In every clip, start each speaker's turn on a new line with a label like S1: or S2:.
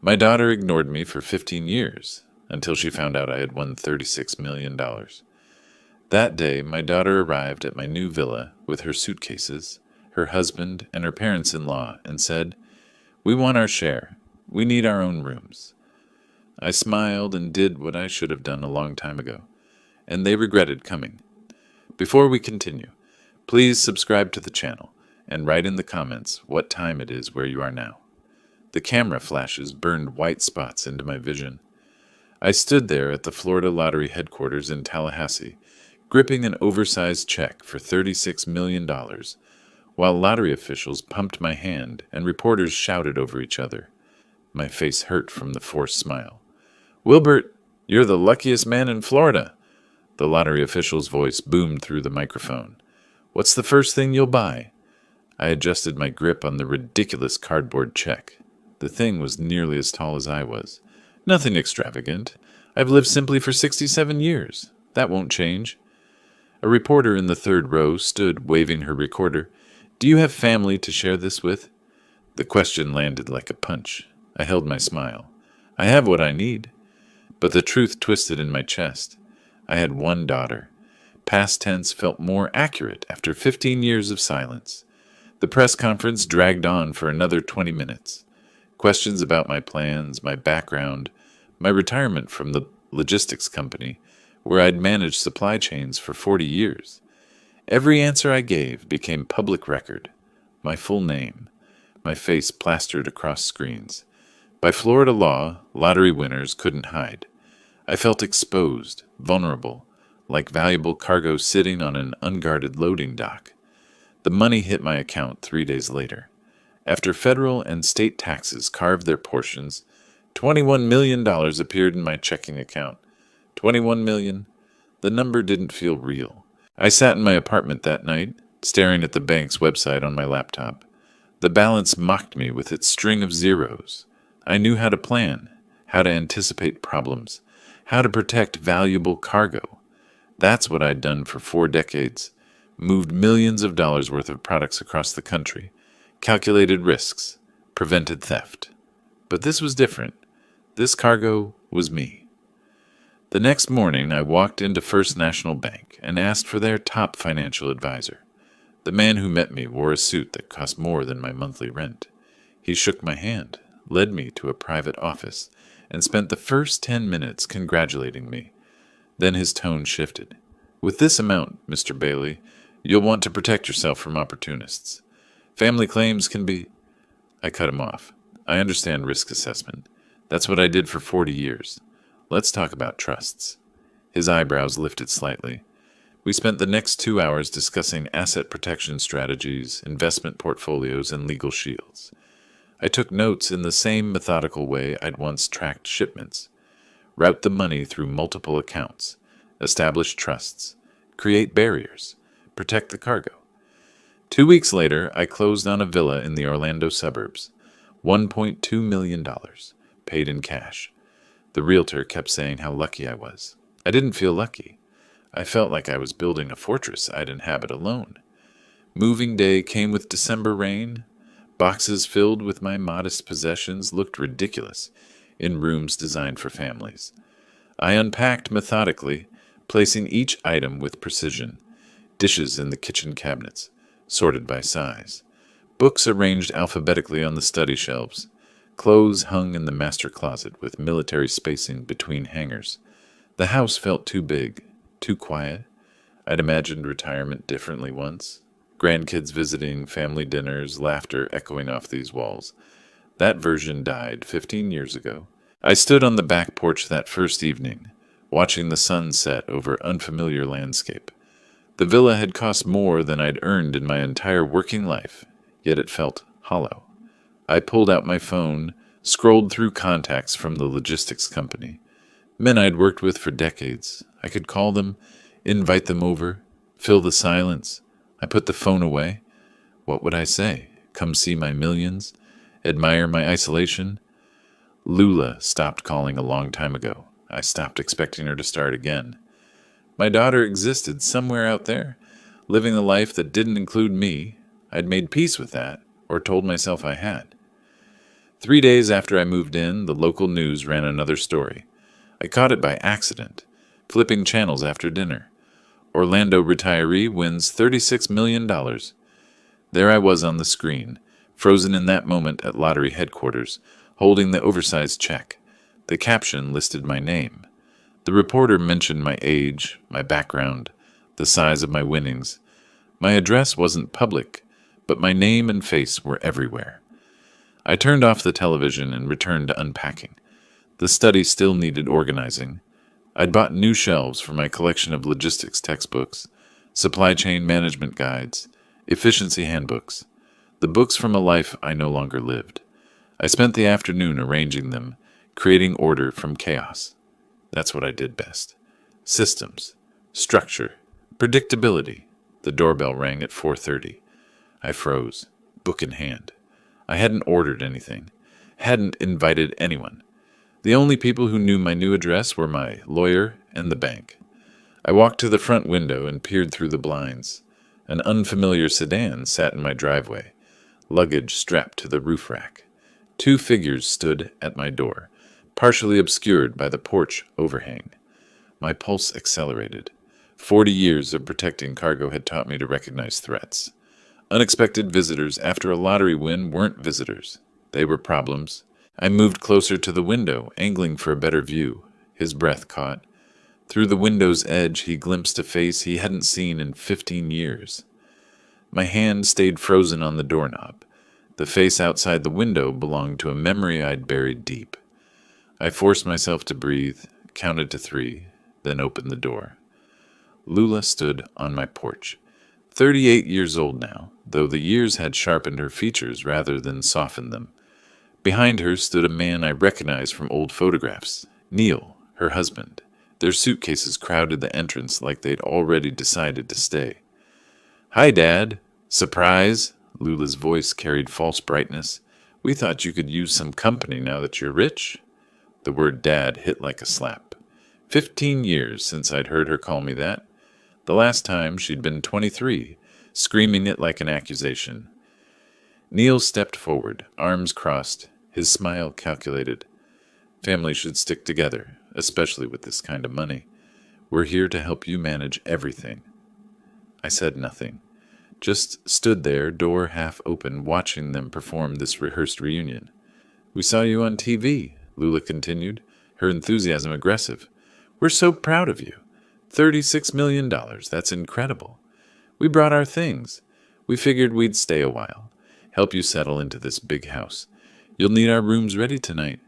S1: My daughter ignored me for 15 years, until she found out I had won $36 million. That day, my daughter arrived at my new villa with her suitcases, her husband, and her parents-in-law and said, "We want our share. We need our own rooms." I smiled and did what I should have done a long time ago, and they regretted coming. Before we continue, please subscribe to the channel and write in the comments what time it is where you are now. The camera flashes burned white spots into my vision. I stood there at the Florida Lottery headquarters in Tallahassee, gripping an oversized check for $36 million, while lottery officials pumped my hand and reporters shouted over each other. My face hurt from the forced smile. "Wilbert, you're the luckiest man in Florida." The lottery official's voice boomed through the microphone. "What's the first thing you'll buy?" I adjusted my grip on the ridiculous cardboard check. The thing was nearly as tall as I was. "Nothing extravagant. I've lived simply for 67 years. That won't change." A reporter in the third row stood waving her recorder. "Do you have family to share this with?" The question landed like a punch. I held my smile. "I have what I need." But the truth twisted in my chest. I had one daughter. Past tense felt more accurate after 15 years of silence. The press conference dragged on for another 20 minutes. Questions about my plans, my background, my retirement from the logistics company, where I'd managed supply chains for 40 years. Every answer I gave became public record. My full name, my face plastered across screens. By Florida law, lottery winners couldn't hide. I felt exposed, vulnerable, like valuable cargo sitting on an unguarded loading dock. The money hit my account 3 days later. After federal and state taxes carved their portions, $21 million appeared in my checking account. 21 million. The number didn't feel real. I sat in my apartment that night, staring at the bank's website on my laptop. The balance mocked me with its string of zeros. I knew how to plan, how to anticipate problems, how to protect valuable cargo. That's what I'd done for 4 decades. Moved millions of dollars worth of products across the country, calculated risks, prevented theft. But this was different. This cargo was me. The next morning, I walked into First National Bank and asked for their top financial advisor. The man who met me wore a suit that cost more than my monthly rent. He shook my hand, led me to a private office, and spent the first 10 minutes congratulating me. Then his tone shifted. "With this amount, Mr. Bailey, you'll want to protect yourself from opportunists. Family claims can be—" I cut him off. "I understand risk assessment. That's what I did for 40 years. Let's talk about trusts." His eyebrows lifted slightly. We spent the next 2 hours discussing asset protection strategies, investment portfolios, and legal shields. I took notes in the same methodical way I'd once tracked shipments. Route the money through multiple accounts, establish trusts, create barriers, protect the cargo. 2 weeks later, I closed on a villa in the Orlando suburbs. $1.2 million, paid in cash. The realtor kept saying how lucky I was. I didn't feel lucky. I felt like I was building a fortress I'd inhabit alone. Moving day came with December rain. Boxes filled with my modest possessions looked ridiculous in rooms designed for families. I unpacked methodically, placing each item with precision. Dishes in the kitchen cabinets, sorted by size. Books arranged alphabetically on the study shelves. Clothes hung in the master closet with military spacing between hangers. The house felt too big, too quiet. I'd imagined retirement differently once. Grandkids visiting, family dinners, laughter echoing off these walls. That version died 15 years ago. I stood on the back porch that first evening, watching the sun set over unfamiliar landscape. The villa had cost more than I'd earned in my entire working life, yet it felt hollow. I pulled out my phone, scrolled through contacts from the logistics company. Men I'd worked with for decades. I could call them, invite them over, fill the silence. I put the phone away. What would I say? Come see my millions? Admire my isolation? Lula stopped calling a long time ago. I stopped expecting her to start again. My daughter existed somewhere out there, living a life that didn't include me. I'd made peace with that, or told myself I had. 3 days after I moved in, the local news ran another story. I caught it by accident, flipping channels after dinner. Orlando retiree wins $36 million. There I was on the screen, frozen in that moment at lottery headquarters, holding the oversized check. The caption listed my name. The reporter mentioned my age, my background, the size of my winnings. My address wasn't public, but my name and face were everywhere. I turned off the television and returned to unpacking. The study still needed organizing. I'd bought new shelves for my collection of logistics textbooks, supply chain management guides, efficiency handbooks, the books from a life I no longer lived. I spent the afternoon arranging them, creating order from chaos. That's what I did best. Systems, structure, predictability. The doorbell rang at 4:30. I froze, book in hand. I hadn't ordered anything, hadn't invited anyone. The only people who knew my new address were my lawyer and the bank. I walked to the front window and peered through the blinds. An unfamiliar sedan sat in my driveway, luggage strapped to the roof rack. 2 figures stood at my door, partially obscured by the porch overhang. My pulse accelerated. 40 years of protecting cargo had taught me to recognize threats. Unexpected visitors after a lottery win weren't visitors. They were problems. I moved closer to the window, angling for a better view. His breath caught. Through the window's edge, he glimpsed a face he hadn't seen in 15 years. My hand stayed frozen on the doorknob. The face outside the window belonged to a memory I'd buried deep. I forced myself to breathe, counted to 3, then opened the door. Lula stood on my porch. 38 years old now, though the years had sharpened her features rather than softened them. Behind her stood a man I recognized from old photographs, Neil, her husband. Their suitcases crowded the entrance like they'd already decided to stay. "Hi, Dad." "Surprise?" Lula's voice carried false brightness. "We thought you could use some company now that you're rich." The word Dad hit like a slap. 15 years since I'd heard her call me that. The last time she'd been 23, screaming it like an accusation. Neil stepped forward, arms crossed, his smile calculated. "Families should stick together, especially with this kind of money. We're here to help you manage everything." I said nothing, just stood there, door half open, watching them perform this rehearsed reunion. "We saw you on TV," Lula continued, her enthusiasm aggressive. "We're so proud of you. $36 million, that's incredible. We brought our things. We figured we'd stay a while, help you settle into this big house. You'll need our rooms ready tonight."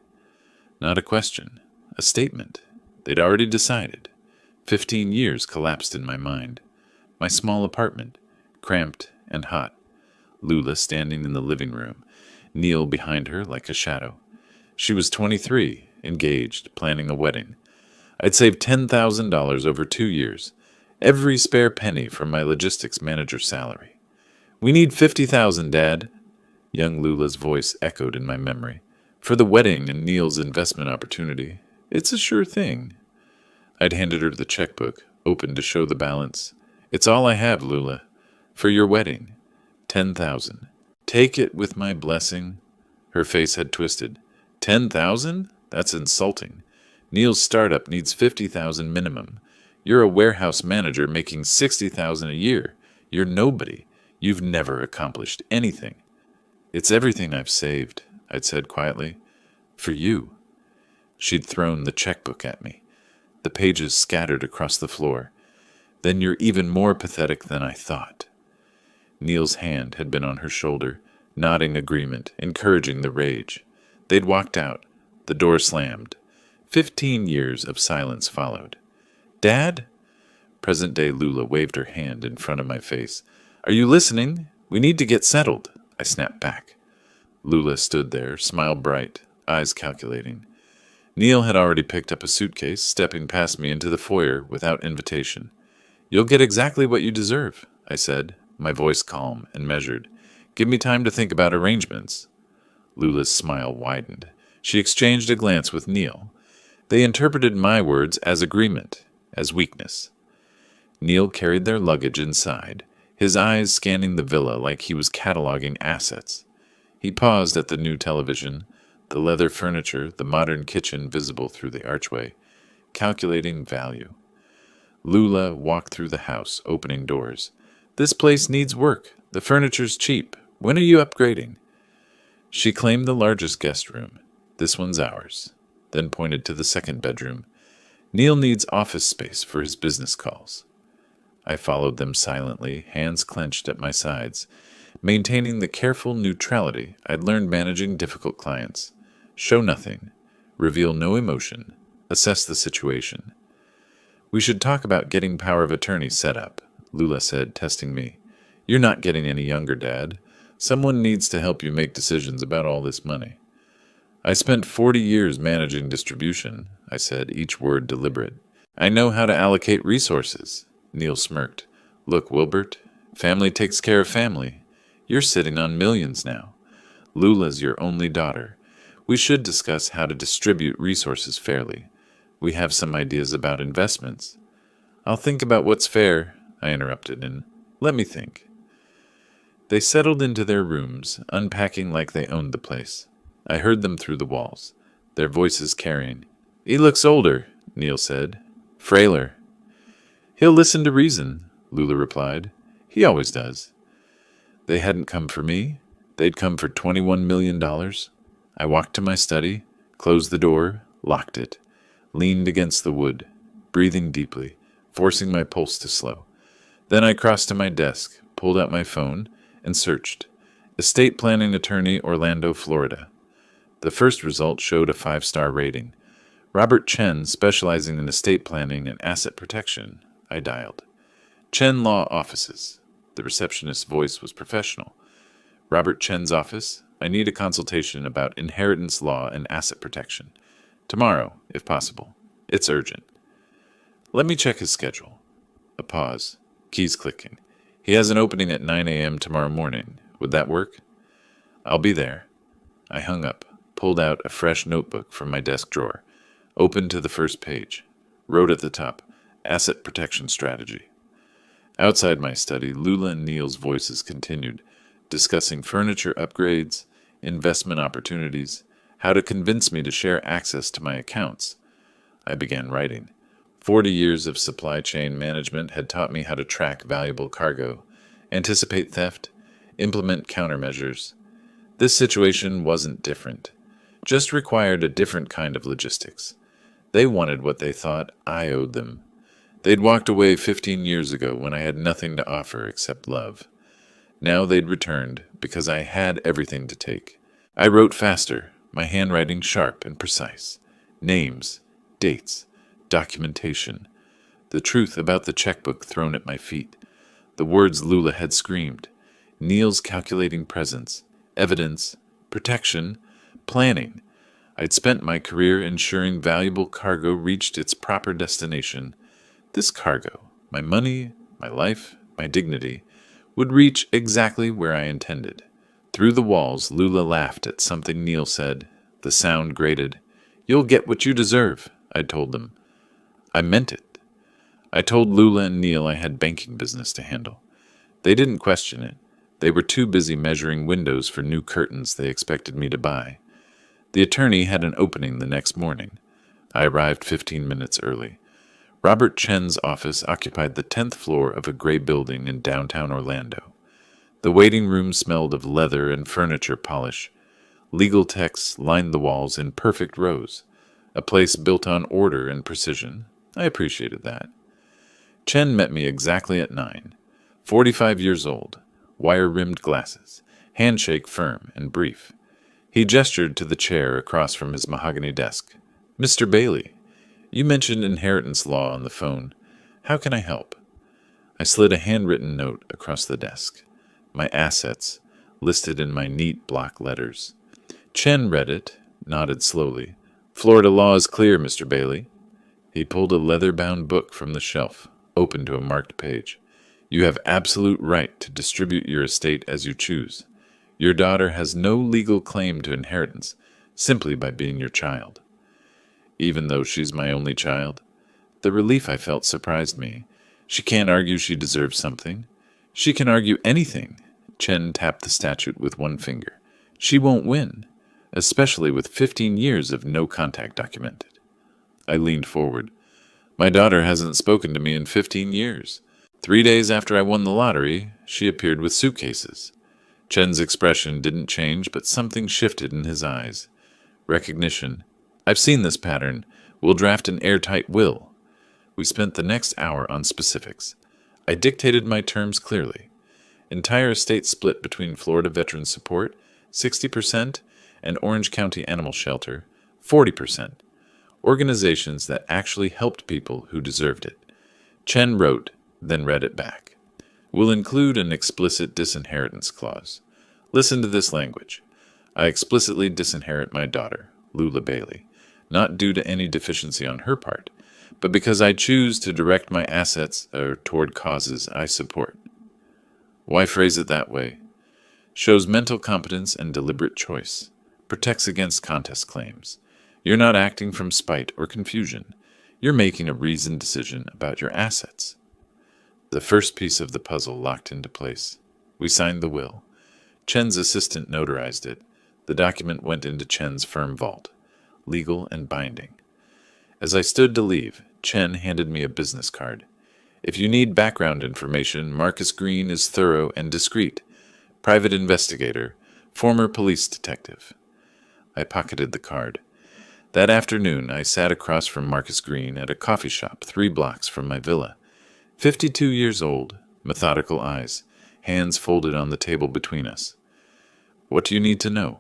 S1: Not a question, a statement. They'd already decided. 15 years collapsed in my mind. My small apartment, cramped and hot. Lula standing in the living room, Neil behind her like a shadow. She was 23, engaged, planning a wedding. I'd saved $10,000 over 2 years, every spare penny from my logistics manager's salary. "We need $50,000, Dad." Young Lula's voice echoed in my memory. "For the wedding and Neil's investment opportunity. It's a sure thing." I'd handed her the checkbook, opened to show the balance. "It's all I have, Lula. For your wedding. 10,000. Take it with my blessing." Her face had twisted. 10,000? That's insulting. Neil's startup needs 50,000 minimum. You're a warehouse manager making 60,000 a year. You're nobody. You've never accomplished anything. "It's everything I've saved," I'd said quietly. "For you." She'd thrown the checkbook at me. The pages scattered across the floor. "Then you're even more pathetic than I thought." Neil's hand had been on her shoulder, nodding agreement, encouraging the rage. They'd walked out. The door slammed. 15 years of silence followed. "Dad?" Present-day Lula waved her hand in front of my face. "Are you listening? We need to get settled." I snapped back. Lula stood there, smile bright, eyes calculating. Neil had already picked up a suitcase, stepping past me into the foyer without invitation. "You'll get exactly what you deserve," I said, my voice calm and measured. "Give me time to think about arrangements." Lula's smile widened. She exchanged a glance with Neil. They interpreted my words as agreement, as weakness. Neil carried their luggage inside, his eyes scanning the villa like he was cataloging assets. He paused at the new television, the leather furniture, the modern kitchen visible through the archway, calculating value. Lula walked through the house, opening doors. "This place needs work. The furniture's cheap. When are you upgrading?" She claimed the largest guest room. "This one's ours," then pointed to the second bedroom. "Neil needs office space for his business calls." I followed them silently, hands clenched at my sides, maintaining the careful neutrality I'd learned managing difficult clients. Show nothing, reveal no emotion, assess the situation. "We should talk about getting power of attorney set up," Lula said, testing me. "You're not getting any younger, Dad. Someone needs to help you make decisions about all this money." "I spent 40 years managing distribution," I said, each word deliberate. "I know how to allocate resources." Neil smirked. "Look, Wilbert, family takes care of family. You're sitting on millions now. Lula's your only daughter. We should discuss how to distribute resources fairly. We have some ideas about investments." "I'll think about what's fair," I interrupted, "and let me think." They settled into their rooms, unpacking like they owned the place. I heard them through the walls, their voices carrying. "He looks older," Neil said. "Frailer." "He'll listen to reason," Lula replied. "He always does." They hadn't come for me. They'd come for $21 million. I walked to my study, closed the door, locked it, leaned against the wood, breathing deeply, forcing my pulse to slow. Then I crossed to my desk, pulled out my phone, and searched. Estate planning attorney, Orlando, Florida. The first result showed a 5-star rating. Robert Chen, specializing in estate planning and asset protection. I dialed. "Chen Law Offices." The receptionist's voice was professional. "Robert Chen's office. I need a consultation about inheritance law and asset protection. Tomorrow, if possible. It's urgent." "Let me check his schedule." A pause. Keys clicking. "He has an opening at 9 a.m. tomorrow morning. Would that work?" "I'll be there." I hung up, pulled out a fresh notebook from my desk drawer, opened to the first page, wrote at the top, "Asset Protection Strategy." Outside my study, Lula and Neil's voices continued, discussing furniture upgrades, investment opportunities, how to convince me to share access to my accounts. I began writing. 40 years of supply chain management had taught me how to track valuable cargo, anticipate theft, implement countermeasures. This situation wasn't different, just required a different kind of logistics. They wanted what they thought I owed them. They'd walked away 15 years ago when I had nothing to offer except love. Now they'd returned because I had everything to take. I wrote faster, my handwriting sharp and precise. Names, dates, documentation. The truth about the checkbook thrown at my feet. The words Lula had screamed. Neil's calculating presence. Evidence. Protection. Planning. I'd spent my career ensuring valuable cargo reached its proper destination. This cargo, my money, my life, my dignity, would reach exactly where I intended. Through the walls, Lula laughed at something Neil said. The sound grated. "You'll get what you deserve," I'd told them. I meant it. I told Lula and Neil I had banking business to handle. They didn't question it. They were too busy measuring windows for new curtains they expected me to buy. The attorney had an opening the next morning. I arrived 15 minutes early. Robert Chen's office occupied the 10th floor of a gray building in downtown Orlando. The waiting room smelled of leather and furniture polish. Legal texts lined the walls in perfect rows. A place built on order and precision. I appreciated that. Chen met me exactly at 9. 45 years old, wire-rimmed glasses, handshake firm and brief. He gestured to the chair across from his mahogany desk. "Mr. Bailey, you mentioned inheritance law on the phone. How can I help?" I slid a handwritten note across the desk. My assets, listed in my neat block letters. Chen read it, nodded slowly. "Florida law is clear, Mr. Bailey." He pulled a leather-bound book from the shelf, open to a marked page. "You have absolute right to distribute your estate as you choose. Your daughter has no legal claim to inheritance, simply by being your child." Even though she's my only child, the relief I felt surprised me. She can't argue she deserves something. She can argue anything. Chen tapped the statute with one finger. She won't win. especially with 15 years of no contact documented. I leaned forward. My daughter hasn't spoken to me in 15 years. 3 days after I won the lottery, she appeared with suitcases. Chen's expression didn't change, but something shifted in his eyes. Recognition. I've seen this pattern. We'll draft an airtight will. We spent the next hour on specifics. I dictated my terms clearly. Entire estate split between Florida Veterans Support, 60%, and Orange County Animal Shelter, 40%. Organizations that actually helped people who deserved it. Chen wrote, then read it back. We'll include an explicit disinheritance clause. Listen to this language. I explicitly disinherit my daughter, Lula Bailey, not due to any deficiency on her part, but because I choose to direct my assets toward causes I support. Why phrase it that way? Shows mental competence and deliberate choice. Protects against contest claims. You're not acting from spite or confusion. You're making a reasoned decision about your assets. The first piece of the puzzle locked into place. We signed the will. Chen's assistant notarized it. The document went into Chen's firm vault, legal and binding. As I stood to leave, Chen handed me a business card. If you need background information, Marcus Green is thorough and discreet. Private investigator, former police detective. I pocketed the card. That afternoon, I sat across from Marcus Green at a coffee shop 3 blocks from my villa. 52 years old, methodical eyes, hands folded on the table between us. What do you need to know?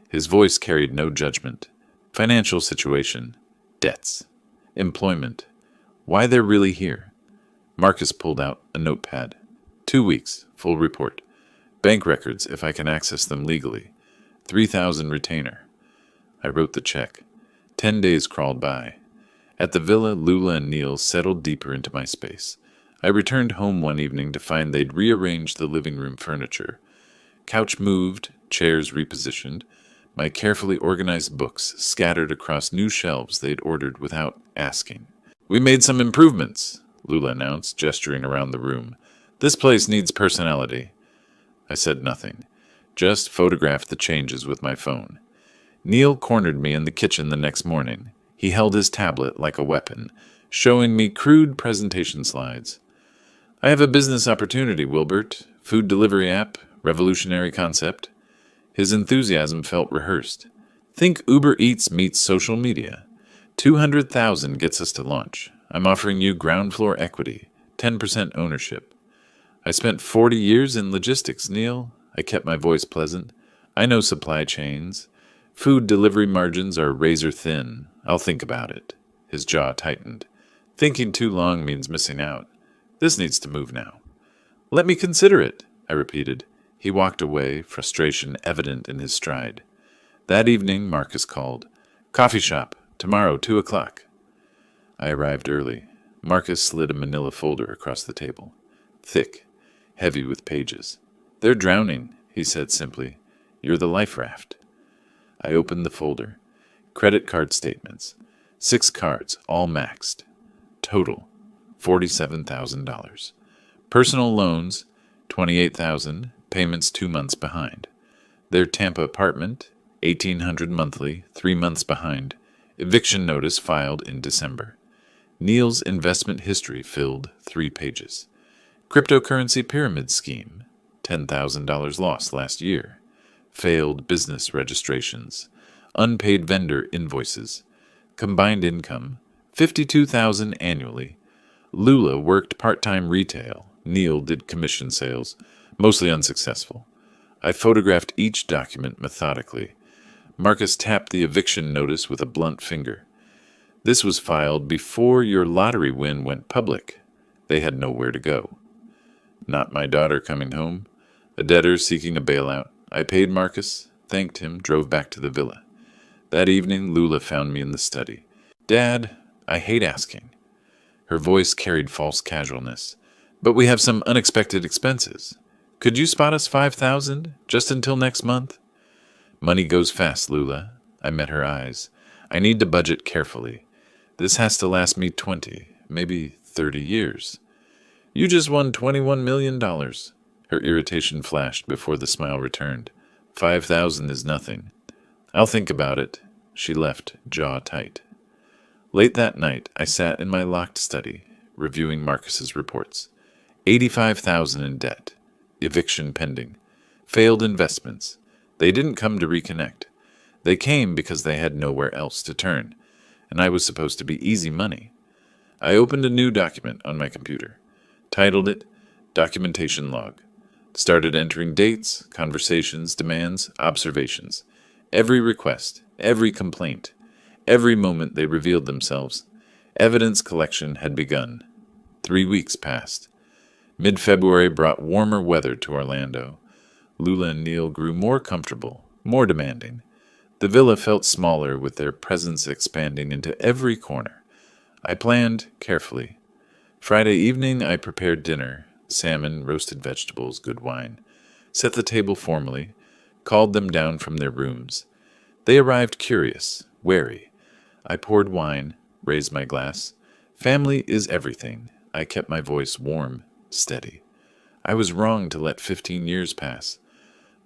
S1: His voice carried no judgment. Financial situation, debts, employment, why they're really here. Marcus pulled out a notepad. 2 weeks, full report. Bank records if I can access them legally. 3,000 retainer. I wrote the check. 10 days crawled by. At the villa, Lula and Neil settled deeper into my space. I returned home one evening to find they'd rearranged the living room furniture. Couch moved, chairs repositioned, my carefully organized books scattered across new shelves they'd ordered without asking. We made some improvements, Lula announced, gesturing around the room. This place needs personality. I said nothing, just photographed the changes with my phone. Neil cornered me in the kitchen the next morning. He held his tablet like a weapon, showing me crude presentation slides. I have a business opportunity, Wilbert. Food delivery app, revolutionary concept. His enthusiasm felt rehearsed. Think Uber Eats meets social media. 200,000 gets us to launch. I'm offering you ground floor equity, 10% ownership. I spent 40 years in logistics, Neil. I kept my voice pleasant. I know supply chains. Food delivery margins are razor thin. I'll think about it. His jaw tightened. Thinking too long means missing out. This needs to move now. Let me consider it, I repeated. He walked away, frustration evident in his stride. That evening, Marcus called. Coffee shop, tomorrow, 2 o'clock. I arrived early. Marcus slid a manila folder across the table. Thick, heavy with pages. They're drowning, he said simply. You're the life raft. I opened the folder. Credit card statements. 6 cards, all maxed. Total, $47,000. Personal loans, $28,000, payments 2 months behind. Their Tampa apartment, $1,800 monthly, 3 months behind. Eviction notice filed in December. Neil's investment history filled 3 pages. Cryptocurrency pyramid scheme, $10,000 lost last year. Failed business registrations. Unpaid vendor invoices. Combined income, $52,000 annually. Lula worked part-time retail. Neil did commission sales, mostly unsuccessful. I photographed each document methodically. Marcus tapped the eviction notice with a blunt finger. This was filed before your lottery win went public. They had nowhere to go. Not my daughter coming home. A debtor seeking a bailout. I paid Marcus, thanked him, drove back to the villa. That evening, Lula found me in the study. Dad, I hate asking. Her voice carried false casualness. But we have some unexpected expenses. Could you spot us $5,000 just until next month? Money goes fast, Lula. I met her eyes. I need to budget carefully. This has to last me 20, maybe 30 years. You just won $21 million. Her irritation flashed before the smile returned. 5,000 is nothing. I'll think about it. She left, jaw tight. Late that night, I sat in my locked study, reviewing Marcus's reports. 85,000 in debt, eviction pending, failed investments. They didn't come to reconnect. They came because they had nowhere else to turn, and I was supposed to be easy money. I opened a new document on my computer, titled it Documentation Log. Started entering dates, conversations, demands, observations. Every request, every complaint, every moment they revealed themselves. Evidence collection had begun. 3 weeks passed. Mid-February brought warmer weather to Orlando. Lula and Neil grew more comfortable, more demanding. The villa felt smaller with their presence expanding into every corner. I planned carefully. Friday evening I prepared dinner, salmon, roasted vegetables, good wine. Set the table formally, called them down from their rooms. They arrived curious, wary. I poured wine, raised my glass. Family is everything. I kept my voice warm, steady. I was wrong to let 15 years pass.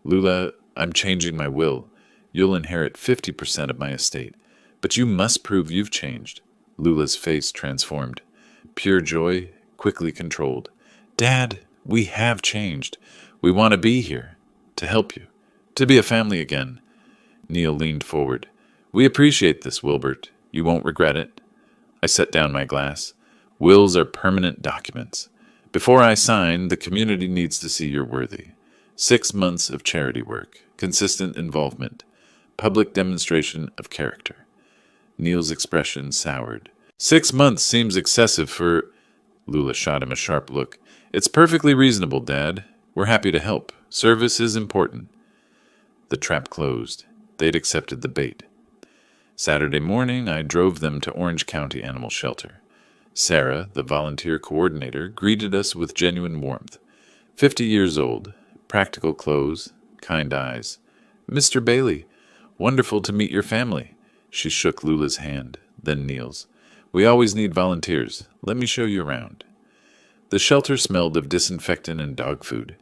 S1: Lula, I'm changing my will. You'll inherit 50% of my estate. But you must prove you've changed. Lula's face transformed. Pure joy, quickly controlled. Dad, we have changed. We want to be here. To help you. To be a family again. Neil leaned forward. We appreciate this, Wilbert. You won't regret it. I set down my glass. Wills are permanent documents. Before I sign, the community needs to see you're worthy. 6 months of charity work, consistent involvement, public demonstration of character. Neil's expression soured. 6 months seems excessive for... Lula shot him a sharp look. It's perfectly reasonable, Dad. We're happy to help. Service is important. The trap closed. They'd accepted the bait. Saturday morning, I drove them to Orange County Animal Shelter. Sarah, the volunteer coordinator, greeted us with genuine warmth. 50 years old, practical clothes, kind eyes. Mr. Bailey, wonderful to meet your family. She shook Lula's hand, then Neil's. We always need volunteers. Let me show you around. The shelter smelled of disinfectant and dog food.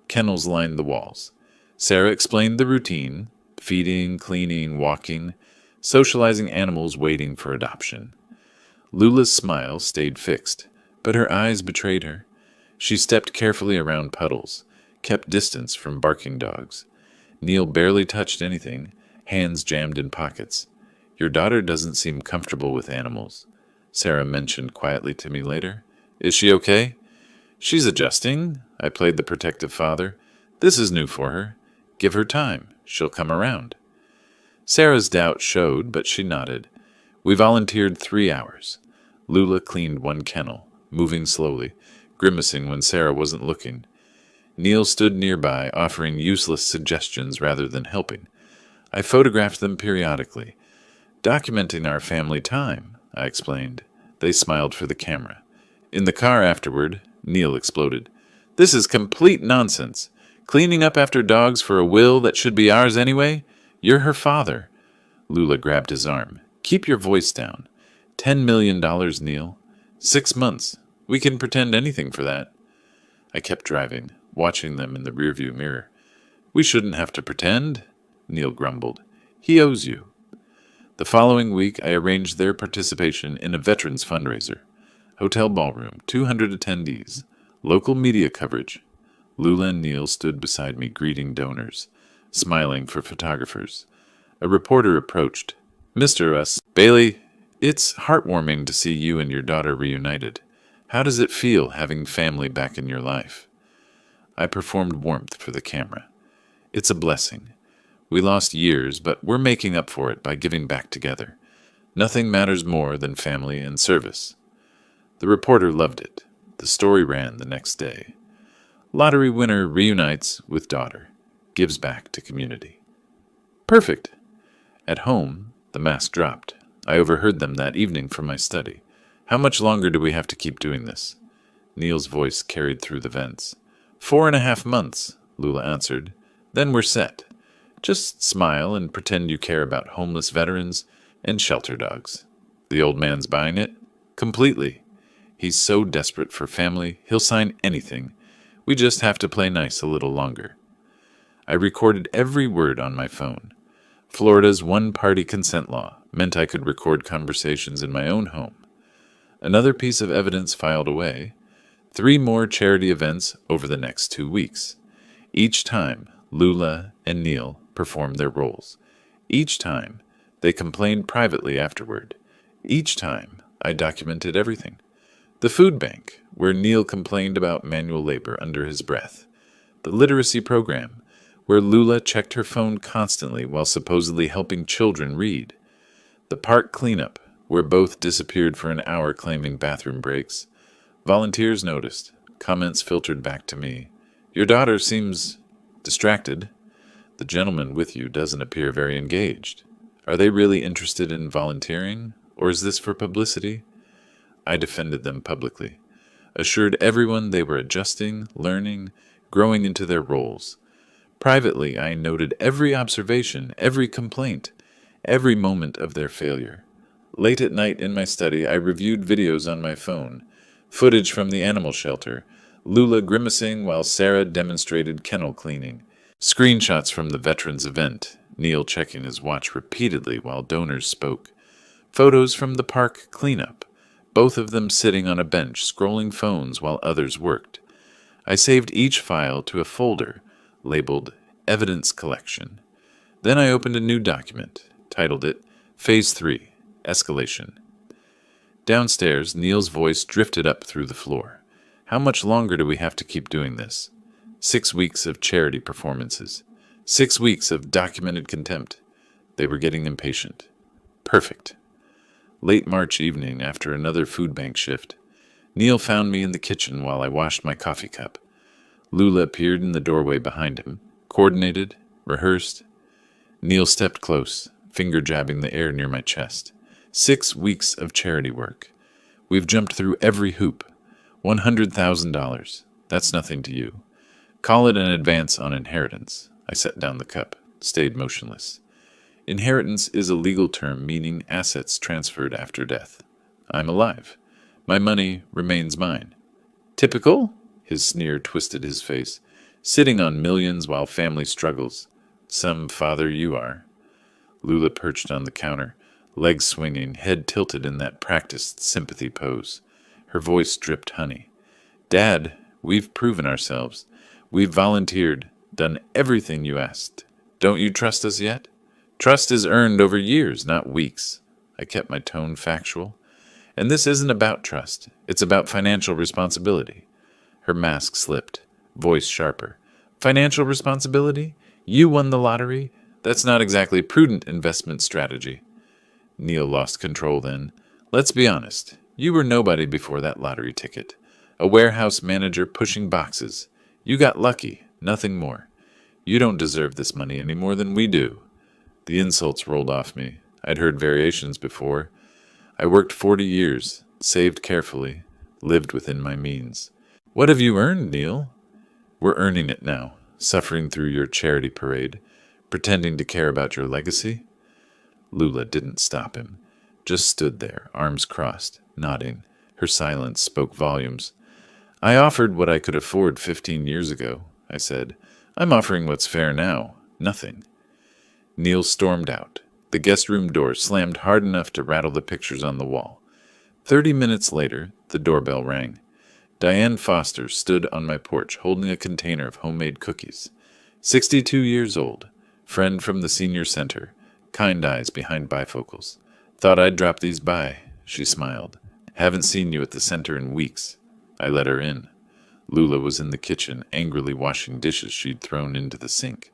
S1: Kennels lined the walls. Sarah explained the routine, feeding, cleaning, walking, socializing animals waiting for adoption. Lula's smile stayed fixed, but her eyes betrayed her. She stepped carefully around puddles, kept distance from barking dogs. Neil barely touched anything, hands jammed in pockets. Your daughter doesn't seem comfortable with animals, Sarah mentioned quietly to me later. Is she okay? She's adjusting. I played the protective father. This is new for her. Give her time. She'll come around. Sarah's doubt showed, but she nodded. We volunteered 3 hours. Lula cleaned one kennel, moving slowly, grimacing when Sarah wasn't looking. Neil stood nearby, offering useless suggestions rather than helping. I photographed them periodically. Documenting our family time, I explained. They smiled for the camera. In the car afterward, Neil exploded. This is complete nonsense. Cleaning up after dogs for a will that should be ours anyway? You're her father. Lula grabbed his arm. Keep your voice down. $10 million, Neil. 6 months. We can pretend anything for that. I kept driving, watching them in the rearview mirror. We shouldn't have to pretend, Neil grumbled. He owes you. The following week, I arranged their participation in a veterans fundraiser. Hotel ballroom, 200 attendees. Local media coverage. Lula and Neil stood beside me greeting donors, smiling for photographers. A reporter approached. Mr. Bailey, it's heartwarming to see you and your daughter reunited. How does it feel having family back in your life? I performed warmth for the camera. It's a blessing. We lost years, but we're making up for it by giving back together. Nothing matters more than family and service. The reporter loved it. The story ran the next day. Lottery winner reunites with daughter. Gives back to community. Perfect. At home, the mask dropped. I overheard them that evening from my study. How much longer do we have to keep doing this? Neil's voice carried through the vents. 4.5 months, Lula answered. Then we're set. Just smile and pretend you care about homeless veterans and shelter dogs. The old man's buying it? Completely. He's so desperate for family, he'll sign anything. We just have to play nice a little longer. I recorded every word on my phone. Florida's one-party consent law meant I could record conversations in my own home. Another piece of evidence filed away. 3 more charity events over the next 2 weeks. Each time, Lula and Neil performed their roles. Each time, they complained privately afterward. Each time, I documented everything. The food bank, where Neil complained about manual labor under his breath. The literacy program, where Lula checked her phone constantly while supposedly helping children read. The park cleanup, where both disappeared for an hour claiming bathroom breaks. Volunteers noticed. Comments filtered back to me. Your daughter seems distracted. The gentleman with you doesn't appear very engaged. Are they really interested in volunteering, or is this for publicity? I defended them publicly, assured everyone they were adjusting, learning, growing into their roles. Privately, I noted every observation, every complaint, every moment of their failure. Late at night in my study, I reviewed videos on my phone, footage from the animal shelter, Lula grimacing while Sarah demonstrated kennel cleaning, screenshots from the veterans event, Neil checking his watch repeatedly while donors spoke, photos from the park cleanup, both of them sitting on a bench scrolling phones while others worked. I saved each file to a folder labeled Evidence Collection. Then I opened a new document, titled it Phase 3, Escalation. Downstairs, Neil's voice drifted up through the floor. How much longer do we have to keep doing this? 6 weeks of charity performances. 6 weeks of documented contempt. They were getting impatient. Perfect. Late March evening, after another food bank shift, Neil found me in the kitchen while I washed my coffee cup. Lula appeared in the doorway behind him, coordinated, rehearsed. Neil stepped close, finger jabbing the air near my chest. 6 weeks of charity work. We've jumped through every hoop. $100,000. That's nothing to you. Call it an advance on inheritance. I set down the cup, stayed motionless. Inheritance is a legal term meaning assets transferred after death. I'm alive. My money remains mine. Typical? His sneer twisted his face. Sitting on millions while family struggles. Some father you are. Lula perched on the counter, legs swinging, head tilted in that practiced sympathy pose. Her voice dripped honey. Dad, we've proven ourselves. We've volunteered, done everything you asked. Don't you trust us yet? Trust is earned over years, not weeks. I kept my tone factual. And this isn't about trust. It's about financial responsibility. Her mask slipped, voice sharper. Financial responsibility? You won the lottery? That's not exactly prudent investment strategy. Neil lost control then. Let's be honest. You were nobody before that lottery ticket. A warehouse manager pushing boxes. You got lucky, nothing more. You don't deserve this money any more than we do. The insults rolled off me. I'd heard variations before. I worked 40 years, saved carefully, lived within my means. What have you earned, Neil? We're earning it now, suffering through your charity parade, pretending to care about your legacy. Lula didn't stop him, just stood there, arms crossed, nodding. Her silence spoke volumes. I offered what I could afford 15 years ago, I said. I'm offering what's fair now, nothing. Neil stormed out. The guest room door slammed hard enough to rattle the pictures on the wall. 30 minutes later, the doorbell rang. Diane Foster stood on my porch holding a container of homemade cookies. 62 years old, friend from the senior center, kind eyes behind bifocals. Thought I'd drop these by, she smiled. Haven't seen you at the center in weeks. I let her in. Lula was in the kitchen, angrily washing dishes she'd thrown into the sink.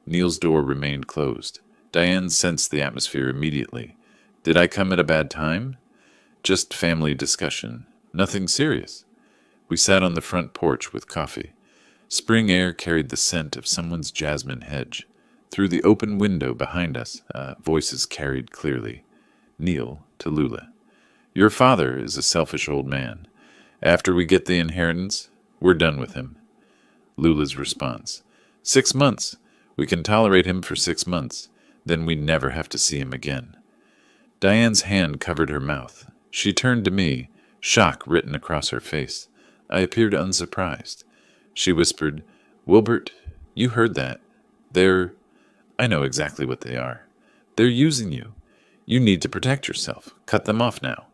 S1: Neil's door remained closed. Diane sensed the atmosphere immediately. Did I come at a bad time? Just family discussion. Nothing serious. We sat on the front porch with coffee. Spring air carried the scent of someone's jasmine hedge. Through the open window behind us, voices carried clearly. Neil to Lula. Your father is a selfish old man. After we get the inheritance, we're done with him. Lula's response. 6 months. We can tolerate him for 6 months. Then we never have to see him again. Diane's hand covered her mouth. She turned to me, shock written across her face. I appeared unsurprised. She whispered, Wilbert, you heard that. I know exactly what they are. They're using you. You need to protect yourself. Cut them off now.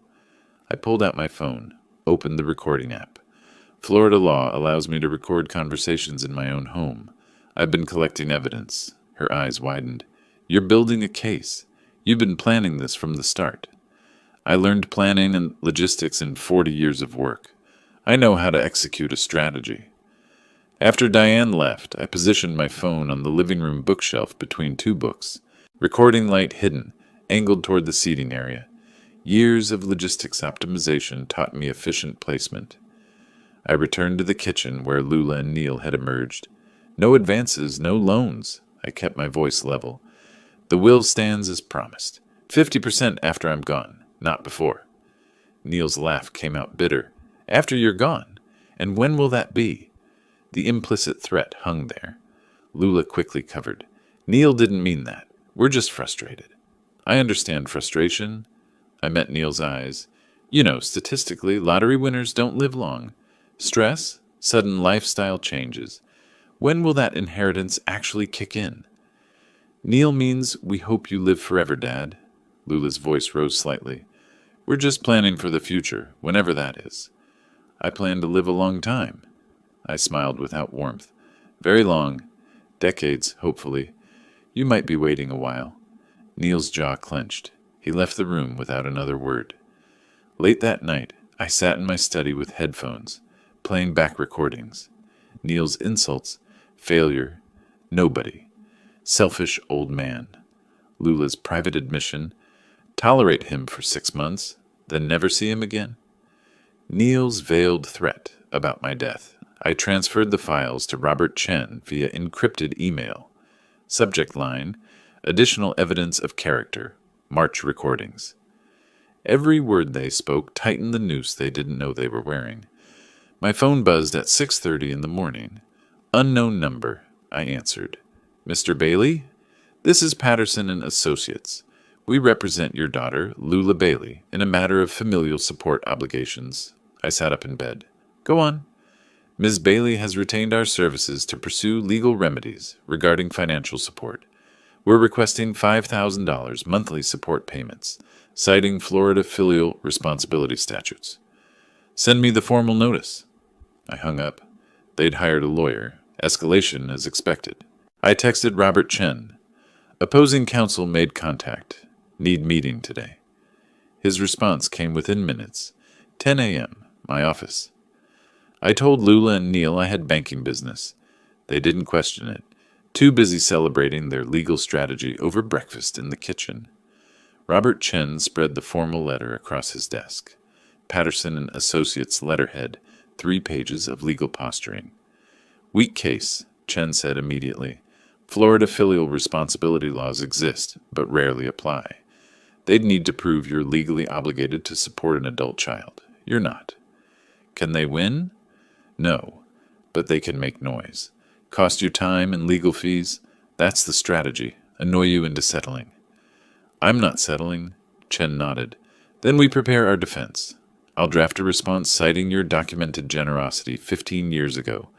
S1: I pulled out my phone, opened the recording app. Florida law allows me to record conversations in my own home. I've been collecting evidence. Her eyes widened. You're building a case. You've been planning this from the start. I learned planning and logistics in 40 years of work. I know how to execute a strategy. After Diane left, I positioned my phone on the living room bookshelf between two books, recording light hidden, angled toward the seating area. Years of logistics optimization taught me efficient placement. I returned to the kitchen where Lula and Neil had emerged. No advances, no loans. I kept my voice level. The will stands as promised. 50% after I'm gone, not before. Neil's laugh came out bitter. After you're gone? And when will that be? The implicit threat hung there. Lula quickly covered. Neil didn't mean that. We're just frustrated. I understand frustration. I met Neil's eyes. You know, statistically, lottery winners don't live long. Stress, sudden lifestyle changes. When will that inheritance actually kick in? Neil means we hope you live forever, Dad. Lula's voice rose slightly. We're just planning for the future, whenever that is. I plan to live a long time. I smiled without warmth. Very long. Decades, hopefully. You might be waiting a while. Neil's jaw clenched. He left the room without another word. Late that night, I sat in my study with headphones, playing back recordings. Neil's insults, failure, nobody. Selfish old man. Lula's private admission, tolerate him for 6 months, then never see him again. Neil's veiled threat about my death. I transferred the files to Robert Chen via encrypted email. Subject line, additional evidence of character, March recordings. Every word they spoke tightened the noose they didn't know they were wearing. My phone buzzed at 6:30 in the morning. Unknown number, I answered. Mr. Bailey? This is Patterson and Associates. We represent your daughter, Lula Bailey, in a matter of familial support obligations. I sat up in bed. Go on. Ms. Bailey has retained our services to pursue legal remedies regarding financial support. We're requesting $5,000 monthly support payments, citing Florida filial responsibility statutes. Send me the formal notice. I hung up. They'd hired a lawyer. Escalation as expected. I texted Robert Chen. Opposing counsel made contact. Need meeting today. His response came within minutes. 10 a.m., my office. I told Lula and Neil I had banking business. They didn't question it, too busy celebrating their legal strategy over breakfast in the kitchen. Robert Chen spread the formal letter across his desk. Patterson and Associates letterhead, 3 pages of legal posturing. Weak case, Chen said immediately. Florida filial responsibility laws exist, but rarely apply. They'd need to prove you're legally obligated to support an adult child. You're not. Can they win? No, but they can make noise. Cost you time and legal fees? That's the strategy. Annoy you into settling. I'm not settling, Chen nodded. Then we prepare our defense. I'll draft a response citing your documented generosity 15 years ago,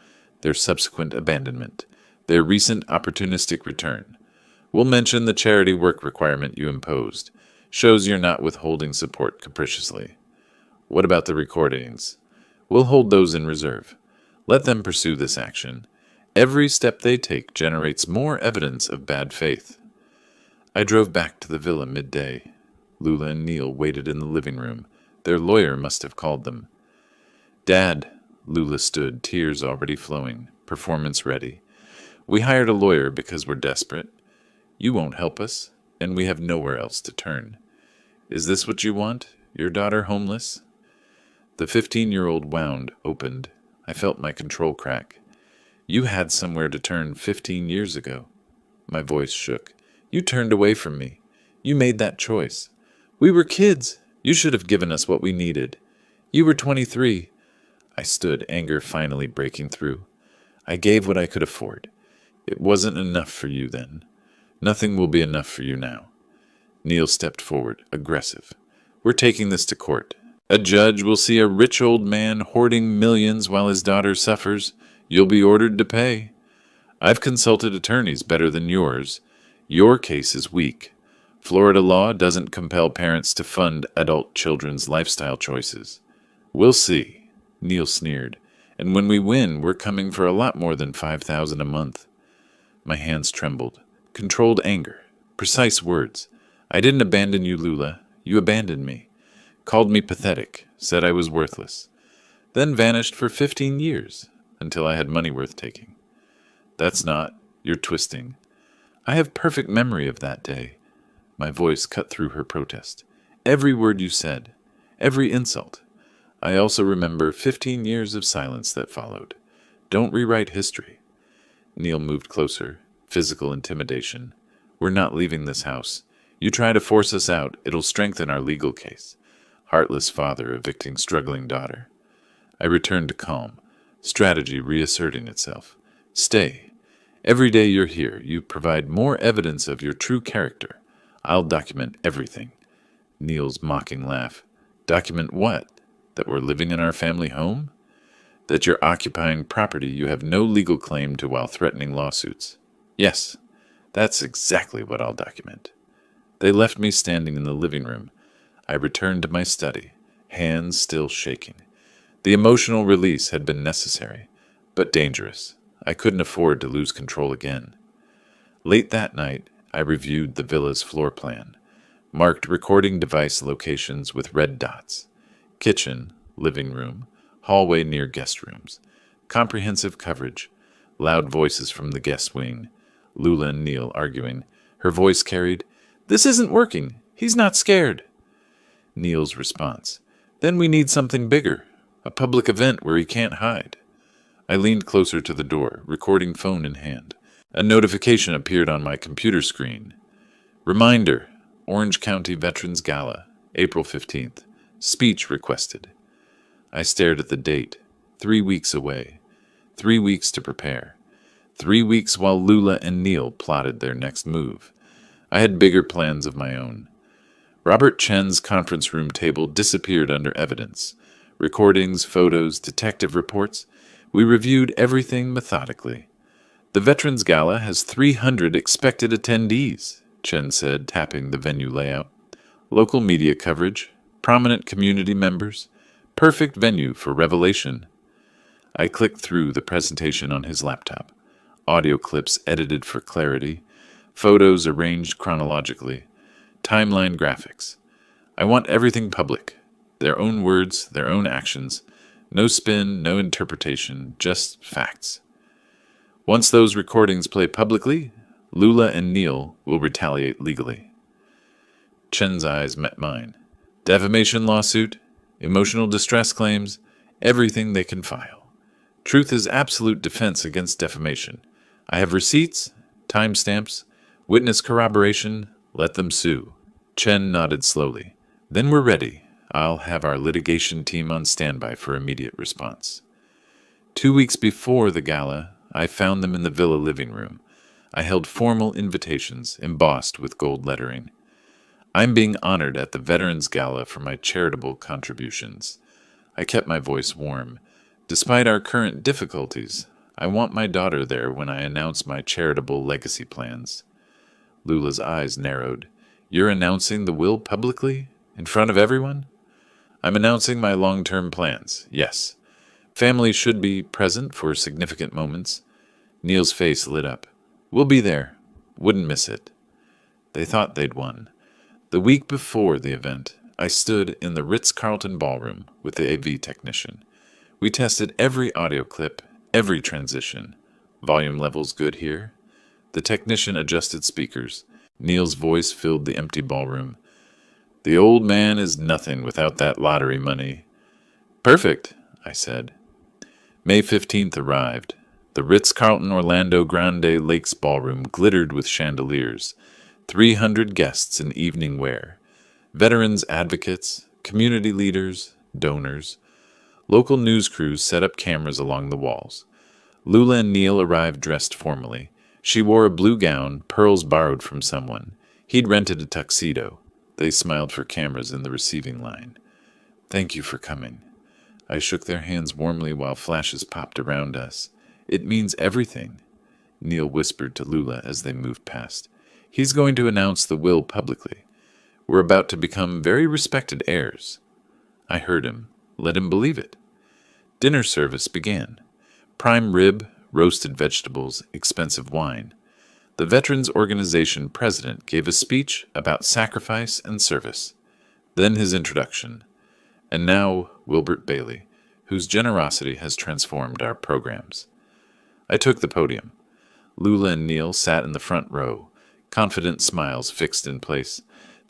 S1: their subsequent abandonment, their recent opportunistic return. We'll mention the charity work requirement you imposed. Shows you're not withholding support capriciously. What about the recordings? We'll hold those in reserve. Let them pursue this action. Every step they take generates more evidence of bad faith. I drove back to the villa midday. Lula and Neil waited in the living room. Their lawyer must have called them. Dad, Lula stood, tears already flowing, performance ready. We hired a lawyer because we're desperate. You won't help us, and we have nowhere else to turn. Is this what you want? Your daughter homeless? The 15-year-old wound opened. I felt my control crack. You had somewhere to turn 15 years ago. My voice shook. You turned away from me. You made that choice. We were kids. You should have given us what we needed. You were 23. I stood, anger finally breaking through. I gave what I could afford. It wasn't enough for you then. Nothing will be enough for you now. Neil stepped forward, aggressive. We're taking this to court. A judge will see a rich old man hoarding millions while his daughter suffers. You'll be ordered to pay. I've consulted attorneys better than yours. Your case is weak. Florida law doesn't compel parents to fund adult children's lifestyle choices. We'll see, Neil sneered. And when we win, we're coming for a lot more than $5,000 a month. My hands trembled. Controlled anger. Precise words. I didn't abandon you, Lula. You abandoned me. Called me pathetic. Said I was worthless. Then vanished for 15 years, until I had money worth taking. That's not. You're twisting. I have perfect memory of that day. My voice cut through her protest. Every word you said. Every insult. I also remember 15 years of silence that followed. Don't rewrite history. Neil moved closer. Physical intimidation. We're not leaving this house. You try to force us out, it'll strengthen our legal case. Heartless father evicting struggling daughter. I returned to calm. Strategy reasserting itself. Stay. Every day you're here, you provide more evidence of your true character. I'll document everything. Neil's mocking laugh. Document what? That we're living in our family home? That you're occupying property you have no legal claim to while threatening lawsuits? Yes, that's exactly what I'll document. They left me standing in the living room. I returned to my study, hands still shaking. The emotional release had been necessary, but dangerous. I couldn't afford to lose control again. Late that night, I reviewed the villa's floor plan, marked recording device locations with red dots. Kitchen, living room, hallway near guest rooms. Comprehensive coverage. Loud voices from the guest wing. Lula and Neil arguing. Her voice carried, "This isn't working. He's not scared." Neil's response. "Then we need something bigger. A public event where he can't hide." I leaned closer to the door, recording phone in hand. A notification appeared on my computer screen. Reminder, Orange County Veterans Gala, April 15th. Speech requested. I stared at the date. 3 weeks away. 3 weeks to prepare. 3 weeks while Lula and Neil plotted their next move. I had bigger plans of my own. Robert Chen's conference room table disappeared under evidence. Recordings, photos, detective reports. We reviewed everything methodically. The Veterans Gala has 300 expected attendees, Chen said, tapping the venue layout. Local media coverage, prominent community members, perfect venue for revelation. I clicked through the presentation on his laptop. Audio clips edited for clarity, photos arranged chronologically, timeline graphics. I want everything public. Their own words, their own actions. No spin, no interpretation, just facts. Once those recordings play publicly, Lula and Neil will retaliate legally. Chen's eyes met mine. Defamation lawsuit, emotional distress claims, everything they can file. Truth is absolute defense against defamation. I have receipts, timestamps, witness corroboration, let them sue. Chen nodded slowly. Then we're ready. I'll have our litigation team on standby for immediate response. 2 weeks before the gala, I found them in the villa living room. I held formal invitations embossed with gold lettering. I'm being honored at the Veterans Gala for my charitable contributions. I kept my voice warm. Despite our current difficulties, I want my daughter there when I announce my charitable legacy plans. Lula's eyes narrowed. You're announcing the will publicly? In front of everyone? I'm announcing my long-term plans, yes. Family should be present for significant moments. Neil's face lit up. We'll be there. Wouldn't miss it. They thought they'd won. The week before the event, I stood in the Ritz-Carlton ballroom with the AV technician. We tested every audio clip, every transition. Volume levels good here? The technician adjusted speakers. Neil's voice filled the empty ballroom. The old man is nothing without that lottery money. Perfect, I said. May 15th arrived. The Ritz-Carlton Orlando Grande Lakes Ballroom glittered with chandeliers. 300 guests in evening wear. Veterans advocates, community leaders, donors. Local news crews set up cameras along the walls. Lula and Neil arrived dressed formally. She wore a blue gown, pearls borrowed from someone. He'd rented a tuxedo. They smiled for cameras in the receiving line. Thank you for coming. I shook their hands warmly while flashes popped around us. It means everything, Neil whispered to Lula as they moved past. He's going to announce the will publicly. We're about to become very respected heirs. I heard him. Let him believe it. Dinner service began. Prime rib, roasted vegetables, expensive wine. The Veterans Organization president gave a speech about sacrifice and service. Then his introduction. And now Wilbert Bailey, whose generosity has transformed our programs. I took the podium. Lula and Neil sat in the front row, confident smiles fixed in place.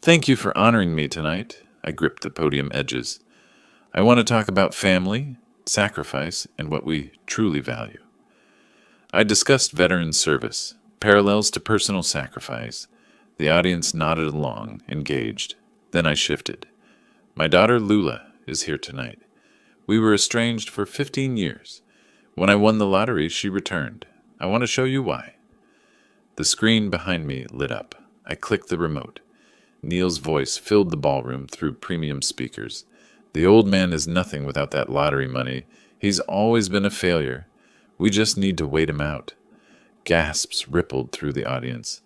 S1: Thank you for honoring me tonight. I gripped the podium edges. I want to talk about family, sacrifice, and what we truly value. I discussed veteran service, parallels to personal sacrifice. The audience nodded along, engaged. Then I shifted. My daughter Lula is here tonight. We were estranged for 15 years. When I won the lottery, she returned. I want to show you why. The screen behind me lit up. I clicked the remote. Neil's voice filled the ballroom through premium speakers. The old man is nothing without that lottery money. He's always been a failure. We just need to wait him out. Gasps rippled through the audience.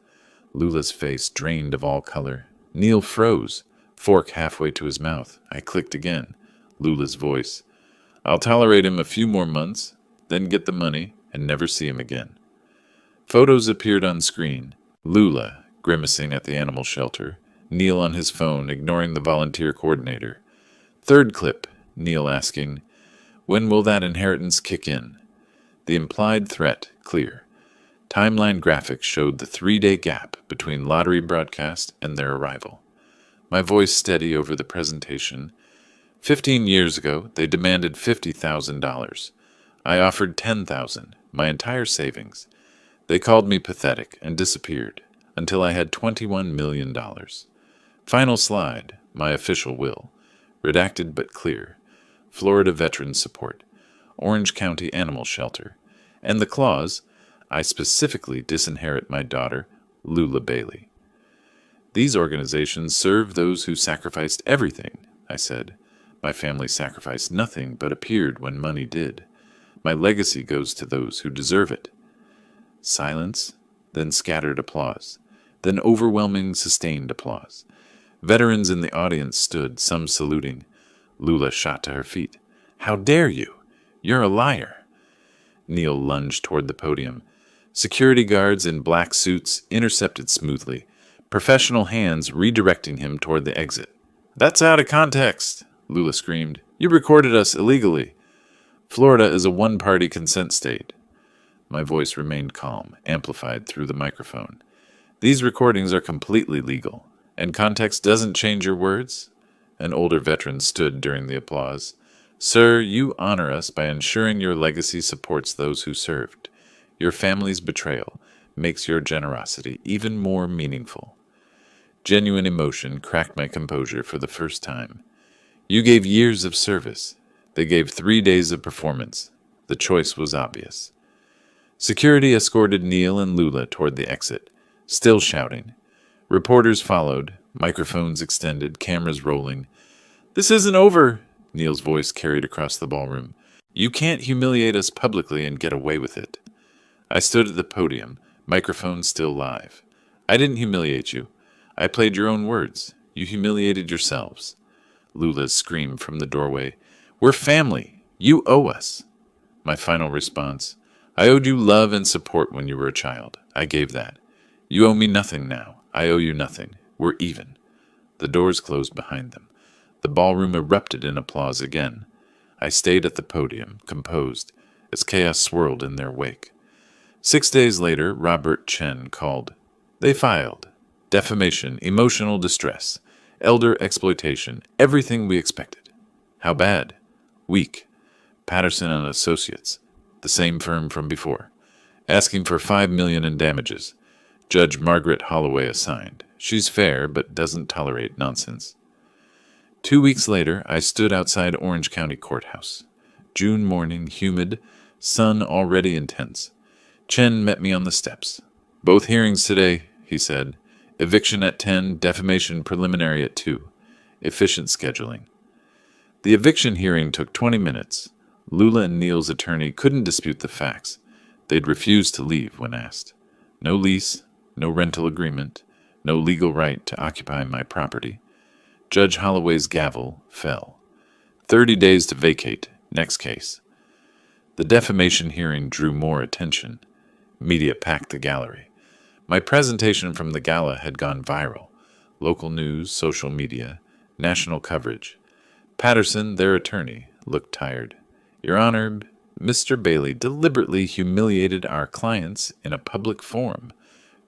S1: Lula's face drained of all color. Neil froze, fork halfway to his mouth. I clicked again. Lula's voice. I'll tolerate him a few more months, then get the money and never see him again. Photos appeared on screen. Lula, grimacing at the animal shelter. Neil on his phone, ignoring the volunteer coordinator. Third clip, Neil asking, when will that inheritance kick in? The implied threat clear. Timeline graphics showed the 3-day gap between lottery broadcast and their arrival. My voice steady over the presentation. 15 years ago, they demanded $50,000. I offered $10,000, my entire savings. They called me pathetic and disappeared until I had $21 million. Final slide, my official will. Redacted but clear. Florida Veterans Support. Orange County Animal Shelter. And the clause, I specifically disinherit my daughter, Lula Bailey. These organizations serve those who sacrificed everything, I said. My family sacrificed nothing but appeared when money did. My legacy goes to those who deserve it. Silence, then scattered applause, then overwhelming sustained applause. Veterans in the audience stood, some saluting. Lula shot to her feet. How dare you? You're a liar. Neil lunged toward the podium. Security guards in black suits intercepted smoothly, professional hands redirecting him toward the exit. That's out of context, Lula screamed. You recorded us illegally. Florida is a one-party consent state. My voice remained calm, amplified through the microphone. These recordings are completely legal, and context doesn't change your words. An older veteran stood during the applause. Sir, you honor us by ensuring your legacy supports those who served. Your family's betrayal makes your generosity even more meaningful. Genuine emotion cracked my composure for the first time. You gave years of service. They gave 3 days of performance. The choice was obvious. Security escorted Neil and Lula toward the exit, still shouting. Reporters followed, microphones extended, cameras rolling. This isn't over, Neil's voice carried across the ballroom. You can't humiliate us publicly and get away with it. I stood at the podium, microphone still live. I didn't humiliate you. I played your own words. You humiliated yourselves. Lula screamed from the doorway. We're family. You owe us. My final response. I owed you love and support when you were a child. I gave that. You owe me nothing now. I owe you nothing. We're even. The doors closed behind them. The ballroom erupted in applause again. I stayed at the podium, composed, as chaos swirled in their wake. 6 days later, Robert Chen called. They filed. Defamation, emotional distress, elder exploitation, everything we expected. How bad? Weak. Patterson and Associates, the same firm from before, asking for $5 million in damages. Judge Margaret Holloway assigned. She's fair, but doesn't tolerate nonsense. 2 weeks later, I stood outside Orange County Courthouse. June morning, humid, sun already intense. Chen met me on the steps. Both hearings today, he said. Eviction at 10, defamation preliminary at 2. Efficient scheduling. The eviction hearing took 20 minutes. Lula and Neil's attorney couldn't dispute the facts. They'd refused to leave when asked. No lease, no rental agreement, no legal right to occupy my property. Judge Holloway's gavel fell. 30 days to vacate. Next case. The defamation hearing drew more attention. Media packed the gallery. My presentation from the gala had gone viral. Local news, social media, national coverage. Patterson, their attorney, looked tired. Your Honor, Mr. Bailey deliberately humiliated our clients in a public forum,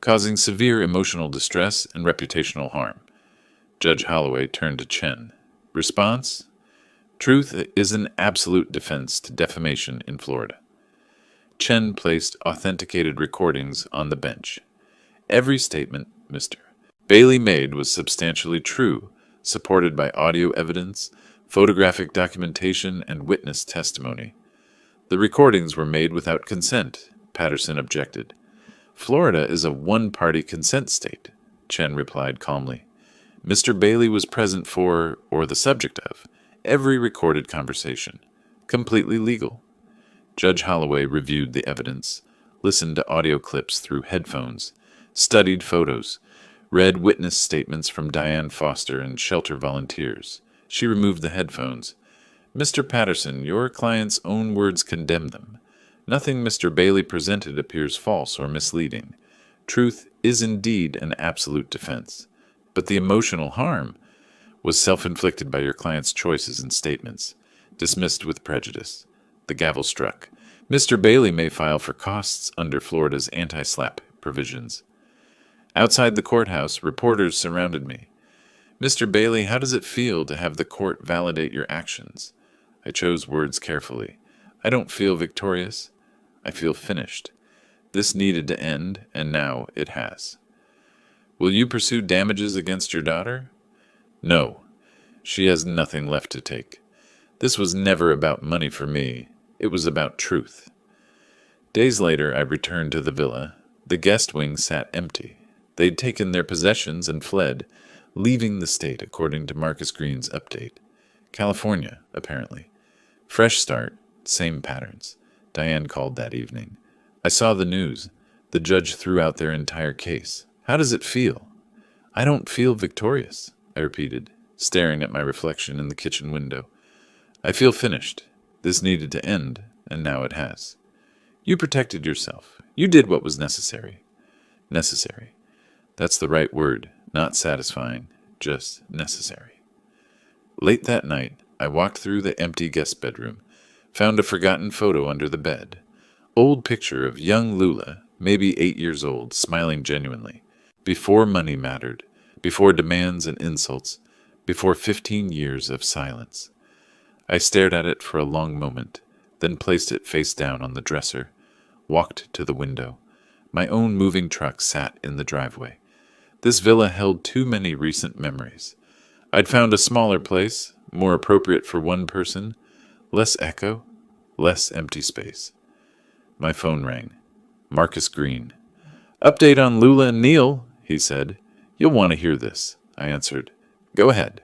S1: causing severe emotional distress and reputational harm. Judge Holloway turned to Chen. Response? Truth is an absolute defense to defamation in Florida. Chen placed authenticated recordings on the bench. Every statement Mr. Bailey made was substantially true, supported by audio evidence, photographic documentation, and witness testimony. The recordings were made without consent, Patterson objected. Florida is a one-party consent state, Chen replied calmly. Mr. Bailey was present for, or the subject of, every recorded conversation. Completely legal. Judge Holloway reviewed the evidence, listened to audio clips through headphones, studied photos, read witness statements from Diane Foster and shelter volunteers. She removed the headphones. Mr. Patterson, your client's own words condemn them. Nothing Mr. Bailey presented appears false or misleading. Truth is indeed an absolute defense. But the emotional harm was self-inflicted by your client's choices and statements, dismissed with prejudice. The gavel struck. Mr. Bailey may file for costs under Florida's anti-SLAPP provisions. Outside the courthouse, reporters surrounded me. Mr. Bailey, how does it feel to have the court validate your actions? I chose words carefully. I don't feel victorious. I feel finished. This needed to end, and now it has. Will you pursue damages against your daughter? No. She has nothing left to take. This was never about money for me. It was about truth. Days later, I returned to the villa. The guest wing sat empty. They'd taken their possessions and fled, leaving the state according to Marcus Green's update. California, apparently. Fresh start, same patterns. Diane called that evening. I saw the news. The judge threw out their entire case. How does it feel? I don't feel victorious, I repeated, staring at my reflection in the kitchen window. I feel finished. This needed to end, and now it has. You protected yourself. You did what was necessary. Necessary. That's the right word. Not satisfying, just necessary. Late that night, I walked through the empty guest bedroom, found a forgotten photo under the bed. Old picture of young Lula, maybe 8 years old, smiling genuinely. Before money mattered, before demands and insults, before 15 years of silence. I stared at it for a long moment, then placed it face down on the dresser, walked to the window. My own moving truck sat in the driveway. This villa held too many recent memories. I'd found a smaller place, more appropriate for one person, less echo, less empty space. My phone rang. Marcus Green. Update on Lula and Neil, he said. You'll want to hear this, I answered. Go ahead.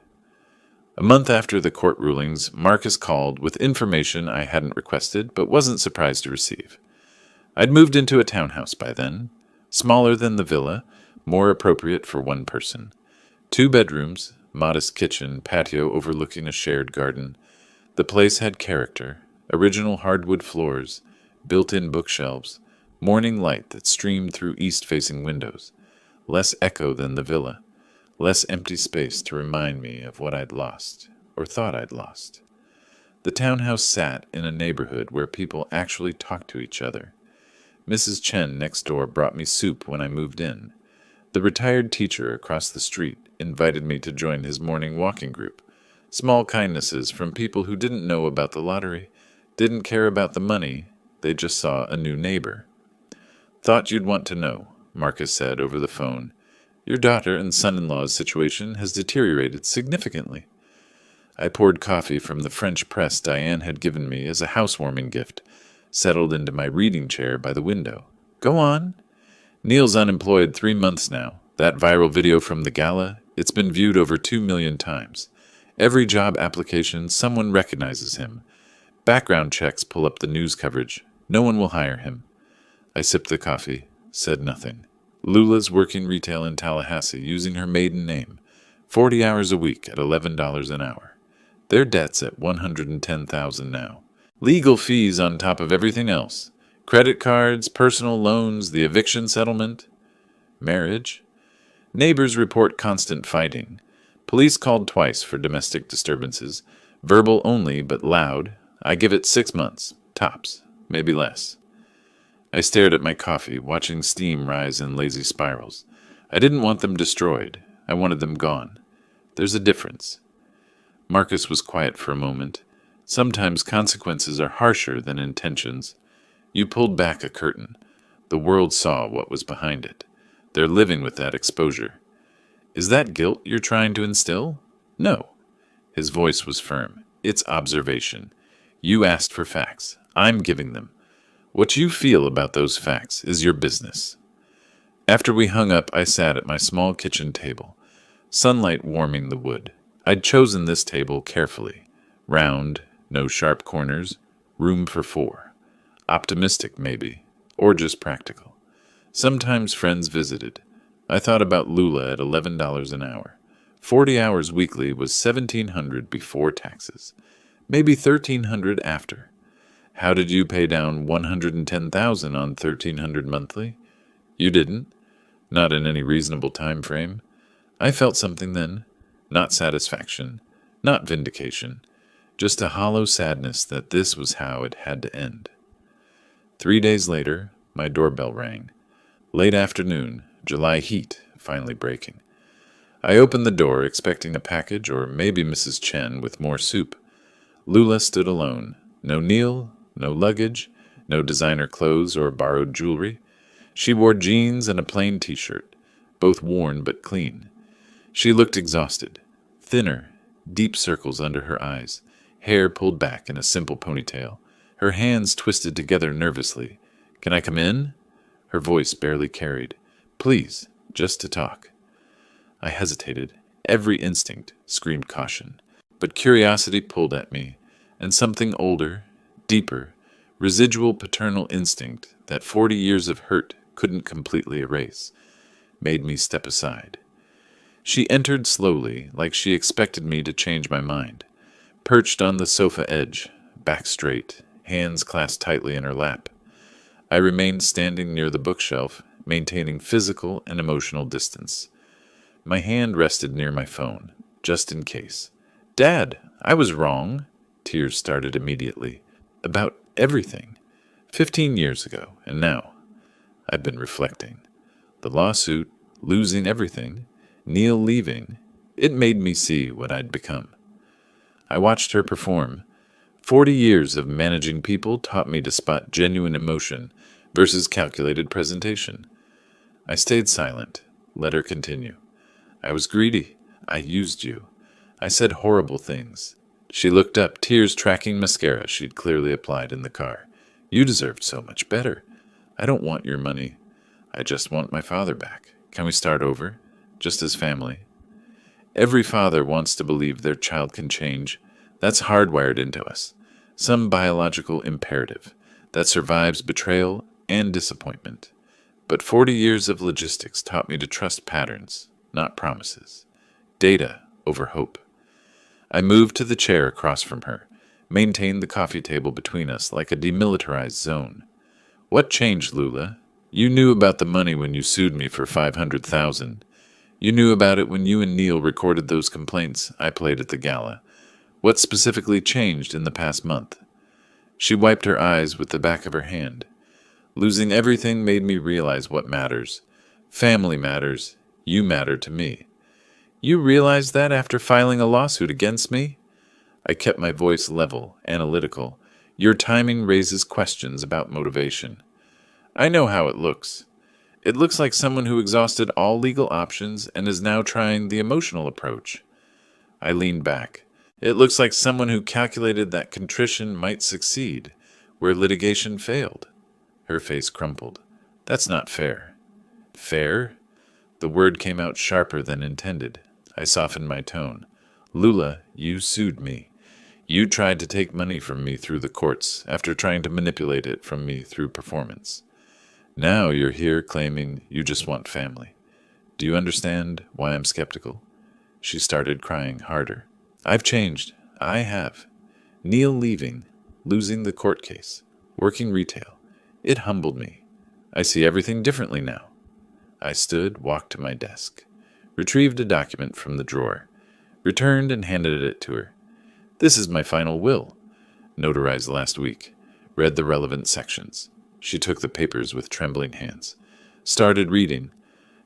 S1: A month after the court rulings, Marcus called with information I hadn't requested but wasn't surprised to receive. I'd moved into a townhouse by then, smaller than the villa, more appropriate for one person. 2 bedrooms, modest kitchen, patio overlooking a shared garden. The place had character, original hardwood floors, built-in bookshelves, morning light that streamed through east-facing windows. Less echo than the villa, less empty space to remind me of what I'd lost, or thought I'd lost. The townhouse sat in a neighborhood where people actually talked to each other. Mrs. Chen next door brought me soup when I moved in. The retired teacher across the street invited me to join his morning walking group. Small kindnesses from people who didn't know about the lottery, didn't care about the money, they just saw a new neighbor. Thought you'd want to know, Marcus said over the phone. Your daughter and son-in-law's situation has deteriorated significantly. I poured coffee from the French press Diane had given me as a housewarming gift, settled into my reading chair by the window. Go on. Neil's unemployed 3 months now. That viral video from the gala, it's been viewed over 2 million times. Every job application, someone recognizes him. Background checks pull up the news coverage. No one will hire him. I sipped the coffee, said nothing. Lula's working retail in Tallahassee using her maiden name, 40 hours a week at $11 an hour. Their debt's at $110,000 now. Legal fees on top of everything else. Credit cards, personal loans, the eviction settlement. Marriage. Neighbors report constant fighting. Police called twice for domestic disturbances. Verbal only, but loud. I give it 6 months. Tops. Maybe less. I stared at my coffee, watching steam rise in lazy spirals. I didn't want them destroyed. I wanted them gone. There's a difference. Marcus was quiet for a moment. Sometimes consequences are harsher than intentions. You pulled back a curtain. The world saw what was behind it. They're living with that exposure. Is that guilt you're trying to instill? No. His voice was firm. It's observation. You asked for facts. I'm giving them. What you feel about those facts is your business. After we hung up, I sat at my small kitchen table, sunlight warming the wood. I'd chosen this table carefully. Round, no sharp corners, room for 4. Optimistic, maybe, or just practical. Sometimes friends visited. I thought about Lula at $11 an hour. 40 hours weekly was $1,700 before taxes. Maybe $1,300 after. How did you pay down $110,000 on $1,300 monthly? You didn't. Not in any reasonable time frame. I felt something then. Not satisfaction. Not vindication. Just a hollow sadness that this was how it had to end. 3 days later, my doorbell rang. Late afternoon, July heat finally breaking. I opened the door, expecting a package or maybe Mrs. Chen with more soup. Lula stood alone. No Neil, no luggage, no designer clothes or borrowed jewelry. She wore jeans and a plain t-shirt, both worn but clean. She looked exhausted, thinner, deep circles under her eyes, hair pulled back in a simple ponytail, her hands twisted together nervously. "Can I come in?" Her voice barely carried. "Please, just to talk." I hesitated. Every instinct screamed caution. But curiosity pulled at me, and something older, deeper, residual paternal instinct that 40 years of hurt couldn't completely erase, made me step aside. She entered slowly, like she expected me to change my mind. Perched on the sofa edge, back straight, hands clasped tightly in her lap. I remained standing near the bookshelf, maintaining physical and emotional distance. My hand rested near my phone, just in case. "Dad, I was wrong." Tears started immediately. About everything. 15 years ago, and now. I've been reflecting. The lawsuit, losing everything, Neil leaving, it made me see what I'd become. I watched her perform. 40 years of managing people taught me to spot genuine emotion versus calculated presentation. I stayed silent, let her continue. "I was greedy. I used you. I said horrible things." She looked up, tears tracking mascara she'd clearly applied in the car. "You deserved so much better. I don't want your money. I just want my father back. Can we start over? Just as family?" Every father wants to believe their child can change. That's hardwired into us. Some biological imperative that survives betrayal and disappointment. But 40 years of logistics taught me to trust patterns, not promises. Data over hope. I moved to the chair across from her, maintained the coffee table between us like a demilitarized zone. "What changed, Lula? You knew about the money when you sued me for $500,000. You knew about it when you and Neil recorded those complaints I played at the gala. What specifically changed in the past month?" She wiped her eyes with the back of her hand. "Losing everything made me realize what matters. Family matters. You matter to me." "You realized that after filing a lawsuit against me?" I kept my voice level, analytical. "Your timing raises questions about motivation. I know how it looks. It looks like someone who exhausted all legal options and is now trying the emotional approach." I leaned back. "It looks like someone who calculated that contrition might succeed, where litigation failed." Her face crumpled. "That's not fair." "Fair?" The word came out sharper than intended. I softened my tone. "Lula, you sued me. You tried to take money from me through the courts after trying to manipulate it from me through performance. Now you're here claiming you just want family. Do you understand why I'm skeptical? She started crying harder. I've changed. I have. Neil leaving, losing the court case, working retail. It humbled me. I see everything differently now. I stood, walked to my desk, retrieved a document from the drawer, returned and handed it to her. This is my final will, notarized last week. Read the relevant sections. She took the papers with trembling hands. Started reading.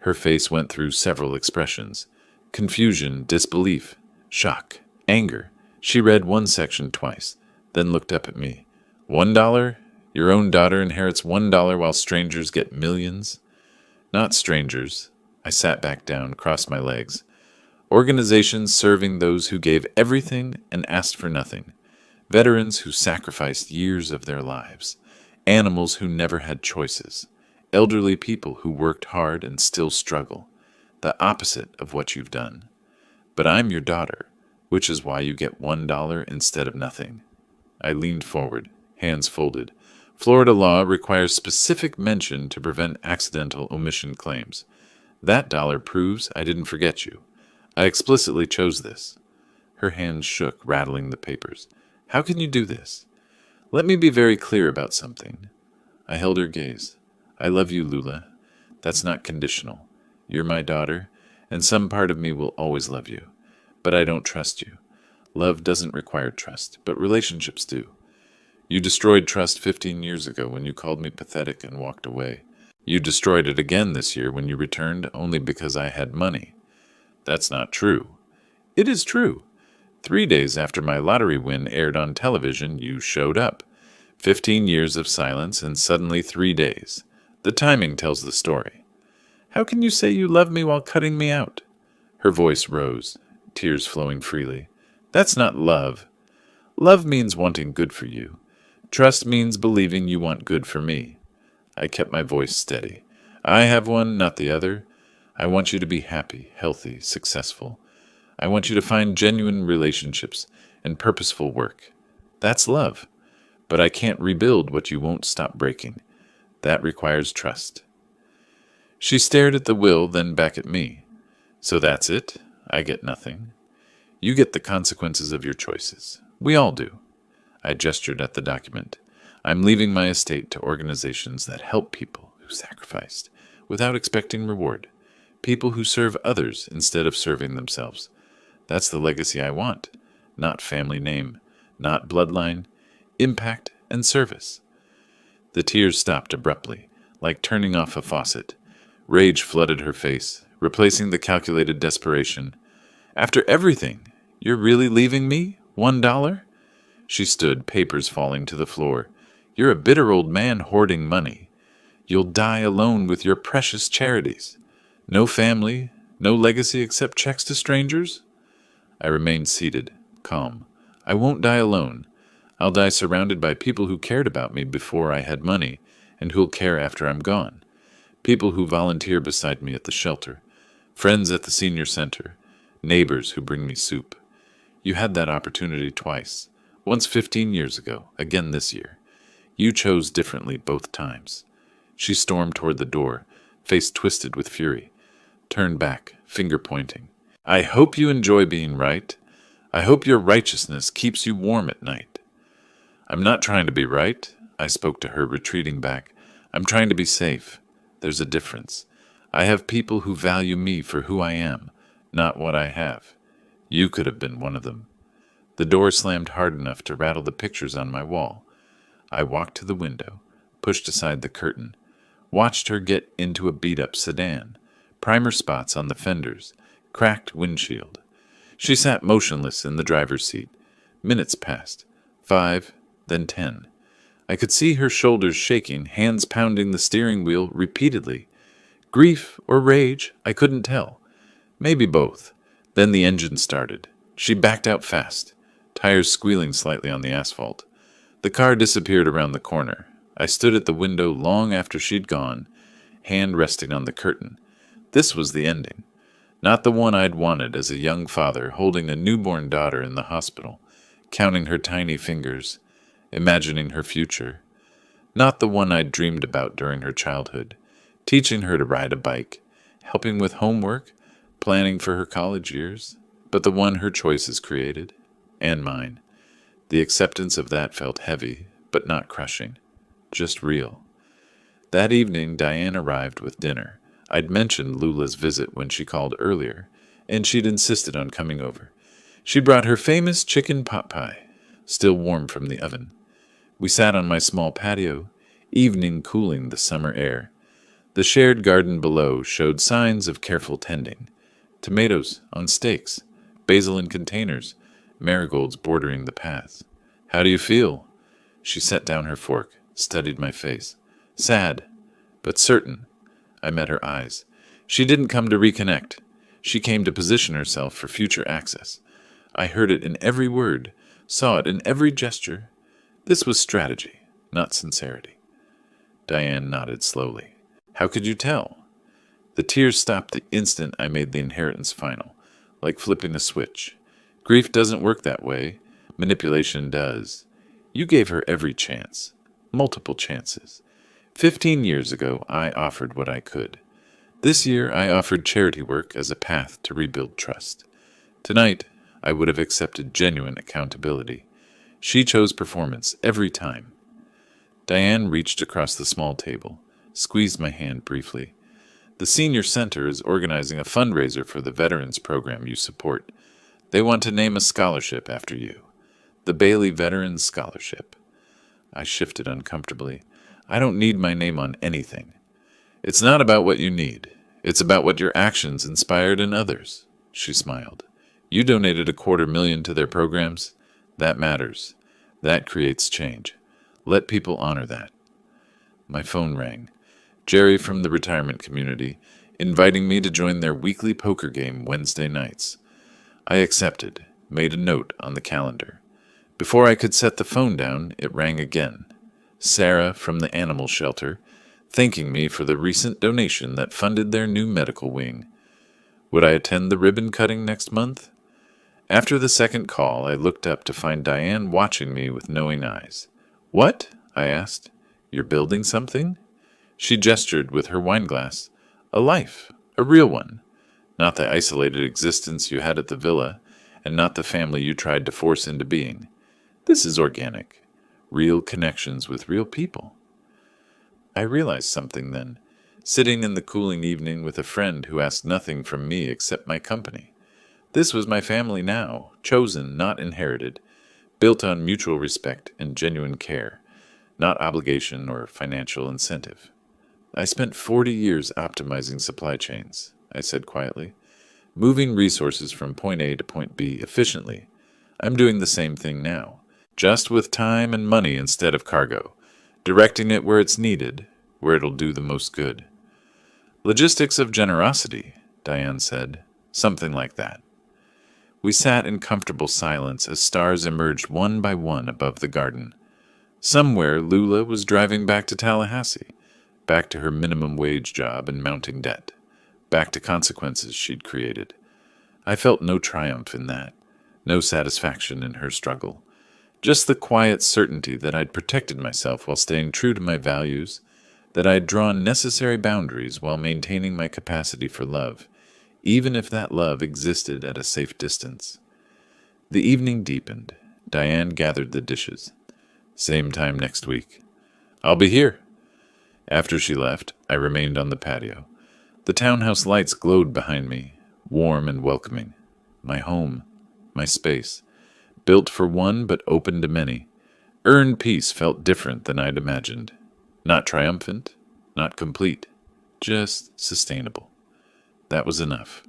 S1: Her face went through several expressions. Confusion, disbelief, shock, anger. She read one section twice, then looked up at me. $1? Your own daughter inherits $1 while strangers get millions? Not strangers. I sat back down, crossed my legs. Organizations serving those who gave everything and asked for nothing. Veterans who sacrificed years of their lives. Animals who never had choices. Elderly people who worked hard and still struggle. The opposite of what you've done. But I'm your daughter, which is why you get $1 instead of nothing. I leaned forward, hands folded. Florida law requires specific mention to prevent accidental omission claims. That dollar proves I didn't forget you. I explicitly chose this. Her hands shook, rattling the papers. How can you do this? Let me be very clear about something. I held her gaze. I love you, Lula. That's not conditional. You're my daughter, and some part of me will always love you. But I don't trust you. Love doesn't require trust, but relationships do. You destroyed trust 15 years ago when you called me pathetic and walked away. You destroyed it again this year when you returned only because I had money. That's not true. It is true. 3 days after my lottery win aired on television, you showed up. 15 years of silence and suddenly 3 days. The timing tells the story. How can you say you love me while cutting me out? Her voice rose, tears flowing freely. That's not love. Love means wanting good for you. Trust means believing you want good for me. I kept my voice steady. I have one, not the other. I want you to be happy, healthy, successful. I want you to find genuine relationships and purposeful work. That's love. But I can't rebuild what you won't stop breaking. That requires trust. She stared at the will, then back at me. So that's it? I get nothing. You get the consequences of your choices. We all do. I gestured at the document. I'm leaving my estate to organizations that help people who sacrificed without expecting reward. People who serve others instead of serving themselves. That's the legacy I want. Not family name, not bloodline, impact and service. The tears stopped abruptly, like turning off a faucet. Rage flooded her face, replacing the calculated desperation. After everything, you're really leaving me? $1? She stood, papers falling to the floor. You're a bitter old man hoarding money. You'll die alone with your precious charities. No family, no legacy except checks to strangers? I remained seated, calm. I won't die alone. I'll die surrounded by people who cared about me before I had money, and who'll care after I'm gone. People who volunteer beside me at the shelter, friends at the senior center, neighbors who bring me soup. You had that opportunity twice, once 15 years ago, again this year. You chose differently both times. She stormed toward the door, face twisted with fury, turned back, finger pointing. I hope you enjoy being right. I hope your righteousness keeps you warm at night. I'm not trying to be right, I spoke to her, retreating back. I'm trying to be safe. There's a difference. I have people who value me for who I am, not what I have. You could have been one of them. The door slammed hard enough to rattle the pictures on my wall. I walked to the window, pushed aside the curtain, watched her get into a beat-up sedan, primer spots on the fenders, cracked windshield. She sat motionless in the driver's seat. Minutes passed. 5, then 10. I could see her shoulders shaking, hands pounding the steering wheel repeatedly. Grief or rage, I couldn't tell. Maybe both. Then the engine started. She backed out fast, tires squealing slightly on the asphalt. The car disappeared around the corner. I stood at the window long after she'd gone, hand resting on the curtain. This was the ending. Not the one I'd wanted as a young father holding a newborn daughter in the hospital, counting her tiny fingers, imagining her future. Not the one I'd dreamed about during her childhood, teaching her to ride a bike, helping with homework, planning for her college years, but the one her choices created, and mine. The acceptance of that felt heavy, but not crushing, just real. That evening, Diane arrived with dinner. I'd mentioned Lula's visit when she called earlier, and she'd insisted on coming over. She brought her famous chicken pot pie, still warm from the oven. We sat on my small patio, evening cooling the summer air. The shared garden below showed signs of careful tending. Tomatoes on stakes, basil in containers, marigolds bordering the paths. "How do you feel?" She set down her fork, studied my face. "Sad, but certain." I met her eyes. She didn't come to reconnect. She came to position herself for future access. I heard it in every word, saw it in every gesture. This was strategy, not sincerity. Diane nodded slowly. "How could you tell?" The tears stopped the instant I made the inheritance final, like flipping a switch. Grief doesn't work that way. Manipulation does. You gave her every chance. Multiple chances. 15 years ago, I offered what I could. This year, I offered charity work as a path to rebuild trust. Tonight, I would have accepted genuine accountability. She chose performance every time. Diane reached across the small table, squeezed my hand briefly. "The Senior Center is organizing a fundraiser for the veterans program you support. They want to name a scholarship after you. The Bailey Veterans Scholarship." I shifted uncomfortably. "I don't need my name on anything." "It's not about what you need. It's about what your actions inspired in others." She smiled. "You donated $250,000 to their programs. That matters. That creates change. Let people honor that." My phone rang. Jerry from the retirement community, inviting me to join their weekly poker game Wednesday nights. I accepted, made a note on the calendar. Before I could set the phone down, it rang again. Sarah from the animal shelter, thanking me for the recent donation that funded their new medical wing. Would I attend the ribbon cutting next month? After the second call, I looked up to find Diane watching me with knowing eyes. "What?" I asked. "You're building something?" She gestured with her wineglass. "A life, a real one. Not the isolated existence you had at the villa, and not the family you tried to force into being. This is organic. Real connections with real people." I realized something then, sitting in the cooling evening with a friend who asked nothing from me except my company. This was my family now, chosen, not inherited, built on mutual respect and genuine care, not obligation or financial incentive. "I spent 40 years optimizing supply chains," I said quietly, "moving resources from point A to point B efficiently. I'm doing the same thing now, just with time and money instead of cargo, directing it where it's needed, where it'll do the most good." "Logistics of generosity," Diane said, "something like that." We sat in comfortable silence as stars emerged one by one above the garden. Somewhere Lula was driving back to Tallahassee, back to her minimum wage job and mounting debt, back to consequences she'd created. I felt no triumph in that, no satisfaction in her struggle, just the quiet certainty that I'd protected myself while staying true to my values, that I'd drawn necessary boundaries while maintaining my capacity for love, even if that love existed at a safe distance. The evening deepened. Diane gathered the dishes. "Same time next week." "I'll be here." After she left, I remained on the patio. The townhouse lights glowed behind me, warm and welcoming. My home, my space, built for one but open to many. Earned peace felt different than I'd imagined. Not triumphant, not complete, just sustainable. That was enough.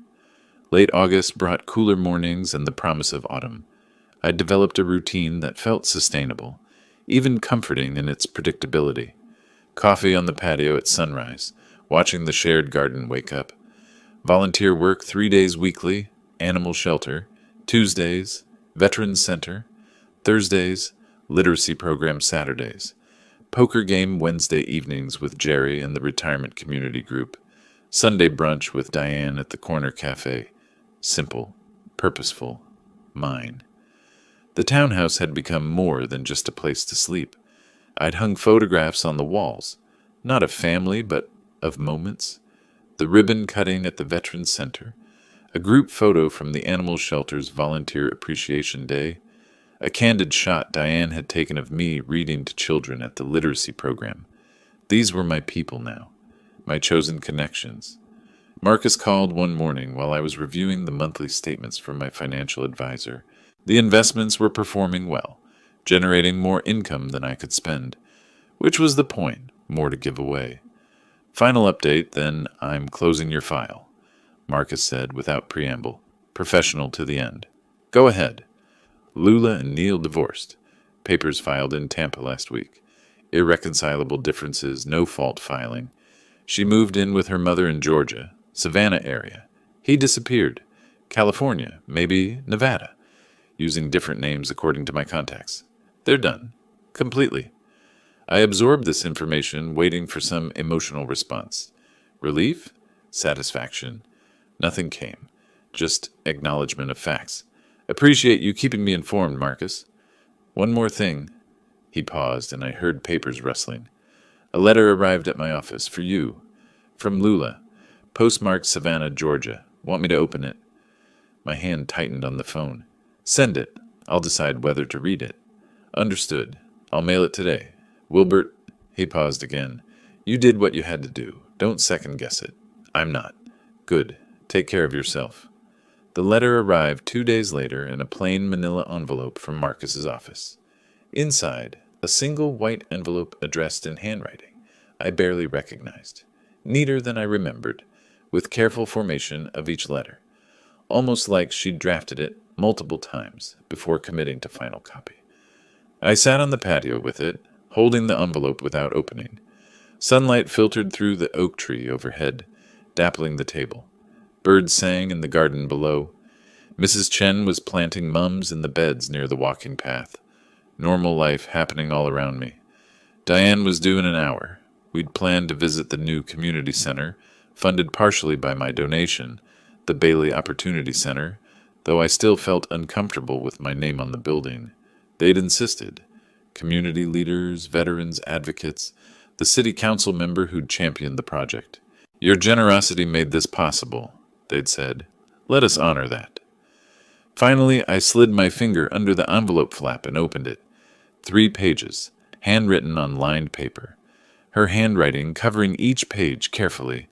S1: Late August brought cooler mornings and the promise of autumn. I'd developed a routine that felt sustainable, even comforting in its predictability. Coffee on the patio at sunrise, watching the shared garden wake up. Volunteer work 3 days weekly, animal shelter, Tuesdays, Veterans Center, Thursdays, literacy program Saturdays, poker game Wednesday evenings with Jerry and the retirement community group, Sunday brunch with Diane at the corner cafe. Simple, purposeful, mine. The townhouse had become more than just a place to sleep. I'd hung photographs on the walls, not of family, but of moments. The ribbon cutting at the Veterans Center, a group photo from the animal shelter's Volunteer Appreciation Day, a candid shot Diane had taken of me reading to children at the literacy program. These were my people now, my chosen connections. Marcus called one morning while I was reviewing the monthly statements from my financial advisor. The investments were performing well, generating more income than I could spend, which was the point, more to give away. Final update, then I'm closing your file, Marcus said without preamble, professional to the end. Go ahead. Lula and Neil divorced. Papers filed in Tampa last week. Irreconcilable differences, no fault filing. She moved in with her mother in Georgia, Savannah area. He disappeared. California, maybe Nevada, using different names according to my contacts. They're done. Completely. I absorbed this information, waiting for some emotional response. Relief? Satisfaction? Nothing came. Just acknowledgement of facts. Appreciate you keeping me informed, Marcus. One more thing. He paused, and I heard papers rustling. A letter arrived at my office for you. From Lula. Postmarked Savannah, Georgia. Want me to open it? My hand tightened on the phone. Send it. I'll decide whether to read it. Understood. I'll mail it today. Wilbert, he paused again. You did what you had to do. Don't second guess it. I'm not. Good. Take care of yourself. The letter arrived 2 days later in a plain manila envelope from Marcus's office. Inside, a single white envelope addressed in handwriting I barely recognized. Neater than I remembered, with careful formation of each letter. Almost like she'd drafted it multiple times before committing to final copy. I sat on the patio with it, holding the envelope without opening. Sunlight filtered through the oak tree overhead, dappling the table. Birds sang in the garden below. Mrs. Chen was planting mums in the beds near the walking path. Normal life happening all around me. Diane was due in an hour. We'd planned to visit the new community center, funded partially by my donation, the Bailey Opportunity Center, though I still felt uncomfortable with my name on the building. They'd insisted. Community leaders, veterans, advocates, the city council member who'd championed the project. Your generosity made this possible, they'd said. Let us honor that. Finally, I slid my finger under the envelope flap and opened it. 3 pages, handwritten on lined paper. Her handwriting covering each page carefully.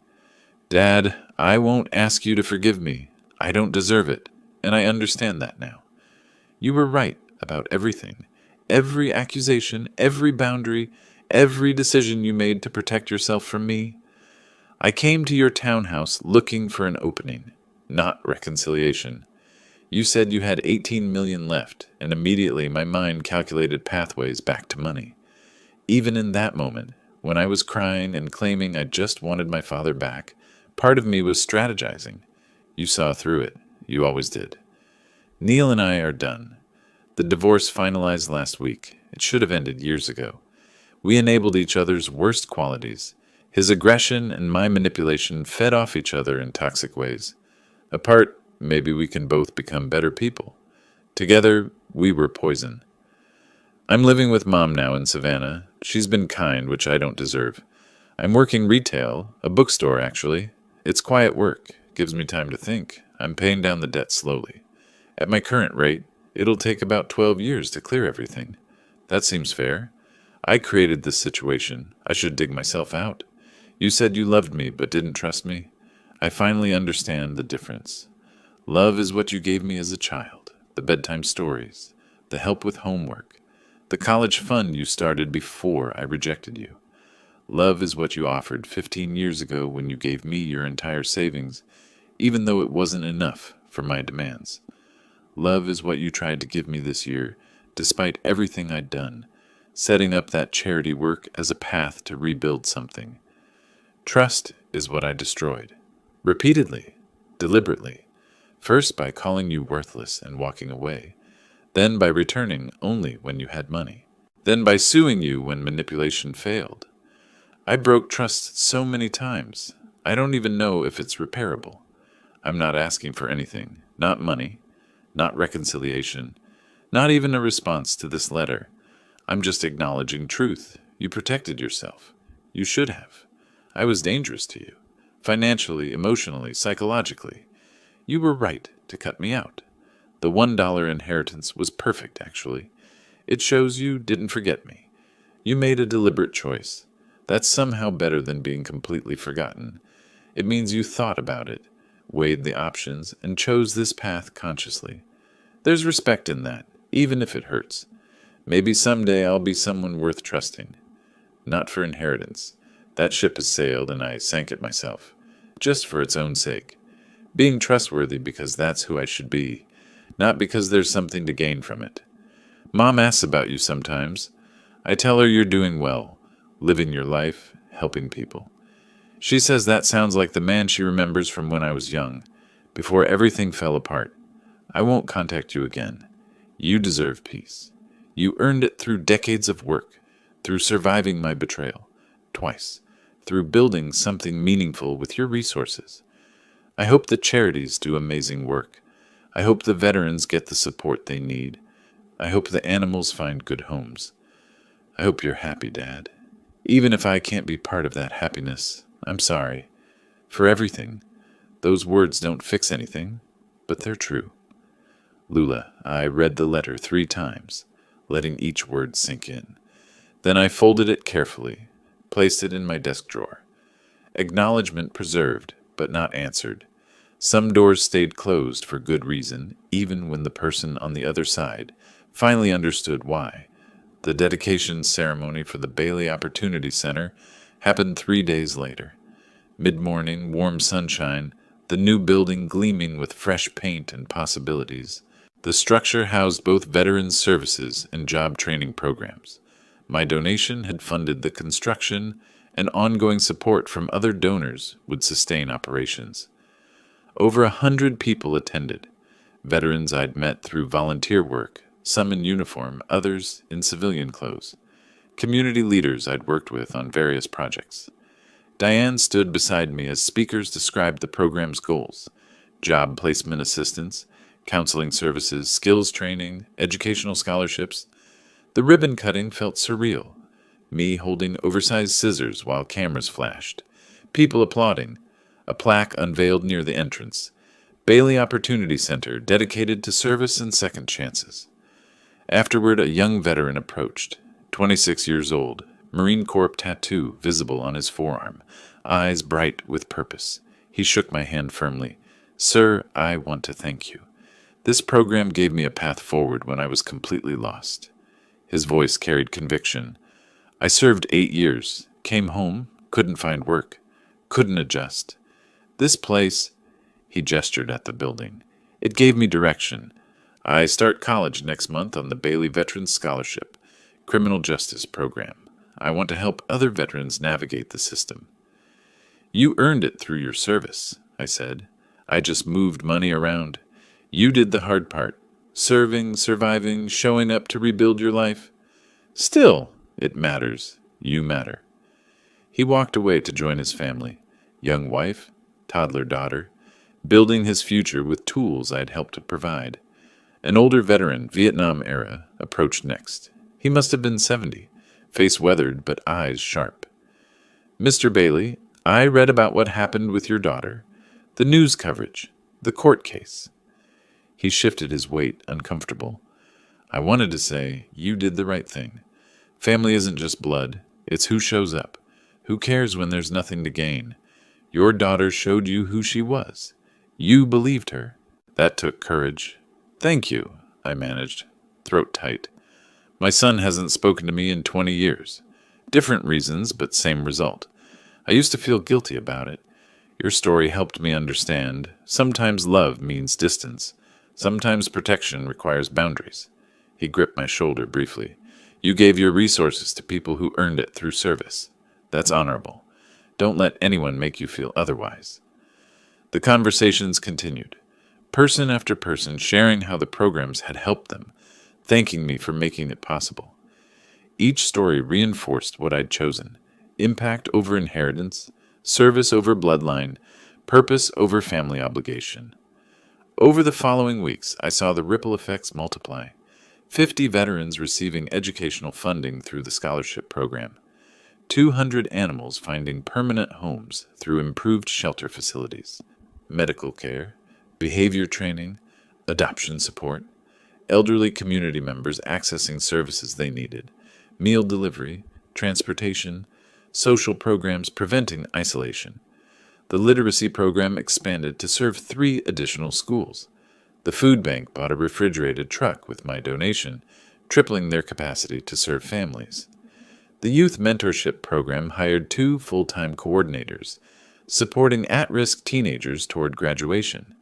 S1: Dad, I won't ask you to forgive me. I don't deserve it, and I understand that now. You were right about everything. Every accusation, every boundary, every decision you made to protect yourself from me. I came to your townhouse looking for an opening, not reconciliation. You said you had 18 million left, and immediately my mind calculated pathways back to money. Even in that moment, when I was crying and claiming I just wanted my father back, part of me was strategizing. You saw through it. You always did. Neil and I are done. The divorce finalized last week. It should have ended years ago. We enabled each other's worst qualities. His aggression and my manipulation fed off each other in toxic ways. Apart, maybe we can both become better people. Together, we were poison. I'm living with Mom now in Savannah. She's been kind, which I don't deserve. I'm working retail, a bookstore actually. It's quiet work, gives me time to think. I'm paying down the debt slowly. At my current rate, it'll take about 12 years to clear everything. That seems fair. I created this situation. I should dig myself out. You said you loved me but didn't trust me. I finally understand the difference. Love is what you gave me as a child, the bedtime stories, the help with homework, the college fund you started before I rejected you. Love is what you offered 15 years ago when you gave me your entire savings, even though it wasn't enough for my demands. Love is what you tried to give me this year, despite everything I'd done, setting up that charity work as a path to rebuild something. Trust is what I destroyed. Repeatedly, deliberately. First by calling you worthless and walking away. Then by returning only when you had money. Then by suing you when manipulation failed. I broke trust so many times, I don't even know if it's repairable. I'm not asking for anything, not money, not reconciliation, not even a response to this letter. I'm just acknowledging truth. You protected yourself. You should have. I was dangerous to you. Financially, emotionally, psychologically. You were right to cut me out. The $1 inheritance was perfect, actually. It shows you didn't forget me. You made a deliberate choice. That's somehow better than being completely forgotten. It means you thought about it, weighed the options, and chose this path consciously. There's respect in that, even if it hurts. Maybe someday I'll be someone worth trusting. Not for inheritance. That ship has sailed and I sank it myself. Just for its own sake. Being trustworthy because that's who I should be, not because there's something to gain from it. Mom asks about you sometimes. I tell her you're doing well, living your life, helping people. She says that sounds like the man she remembers from when I was young, before everything fell apart. I won't contact you again. You deserve peace. You earned it through decades of work, through surviving my betrayal, twice, through building something meaningful with your resources. I hope the charities do amazing work. I hope the veterans get the support they need. I hope the animals find good homes. I hope you're happy, Dad. Even if I can't be part of that happiness, I'm sorry. For everything. Those words don't fix anything, but they're true. Lula, I read the letter 3 times, letting each word sink in. Then I folded it carefully, placed it in my desk drawer. Acknowledgement preserved, but not answered. Some doors stayed closed for good reason, even when the person on the other side finally understood why. The dedication ceremony for the Bailey Opportunity Center happened 3 days later. Mid-morning, warm sunshine, the new building gleaming with fresh paint and possibilities. The structure housed both veterans services and job training programs. My donation had funded the construction, and ongoing support from other donors would sustain operations. Over 100 people attended. Veterans I'd met through volunteer work, some in uniform, others in civilian clothes. Community leaders I'd worked with on various projects. Diane stood beside me as speakers described the program's goals: job placement assistance, counseling services, skills training, educational scholarships. The ribbon cutting felt surreal. Me holding oversized scissors while cameras flashed. People applauding. A plaque unveiled near the entrance. Bailey Opportunity Center, dedicated to service and second chances. Afterward, a young veteran approached, 26 years old, Marine Corps tattoo visible on his forearm, eyes bright with purpose. He shook my hand firmly. Sir, I want to thank you. This program gave me a path forward when I was completely lost. His voice carried conviction. I served 8 years, came home, couldn't find work, couldn't adjust. This place, he gestured at the building, it gave me direction. I start college next month on the Bailey Veterans Scholarship, criminal justice program. I want to help other veterans navigate the system. You earned it through your service, I said. I just moved money around. You did the hard part, serving, surviving, showing up to rebuild your life. Still, it matters. You matter. He walked away to join his family, young wife, toddler daughter, building his future with tools I'd helped to provide. An older veteran, Vietnam era, approached next. He must have been 70, face weathered but eyes sharp. Mr. Bailey, I read about what happened with your daughter, the news coverage, the court case. He shifted his weight, uncomfortable. I wanted to say, you did the right thing. Family isn't just blood, it's who shows up. Who cares when there's nothing to gain? Your daughter showed you who she was. You believed her. That took courage. Thank you, I managed, throat tight. My son hasn't spoken to me in 20 years. Different reasons, but same result. I used to feel guilty about it. Your story helped me understand. Sometimes love means distance. Sometimes protection requires boundaries. He gripped my shoulder briefly. You gave your resources to people who earned it through service. That's honorable. Don't let anyone make you feel otherwise. The conversations continued. Person after person sharing how the programs had helped them, thanking me for making it possible. Each story reinforced what I'd chosen: impact over inheritance, service over bloodline, purpose over family obligation. Over the following weeks, I saw the ripple effects multiply. 50 veterans receiving educational funding through the scholarship program, 200 animals finding permanent homes through improved shelter facilities, medical care, behavior training, adoption support, elderly community members accessing services they needed, meal delivery, transportation, social programs preventing isolation. The literacy program expanded to serve 3 additional schools. The food bank bought a refrigerated truck with my donation, tripling their capacity to serve families. The youth mentorship program hired 2 full-time coordinators, supporting at-risk teenagers toward graduation.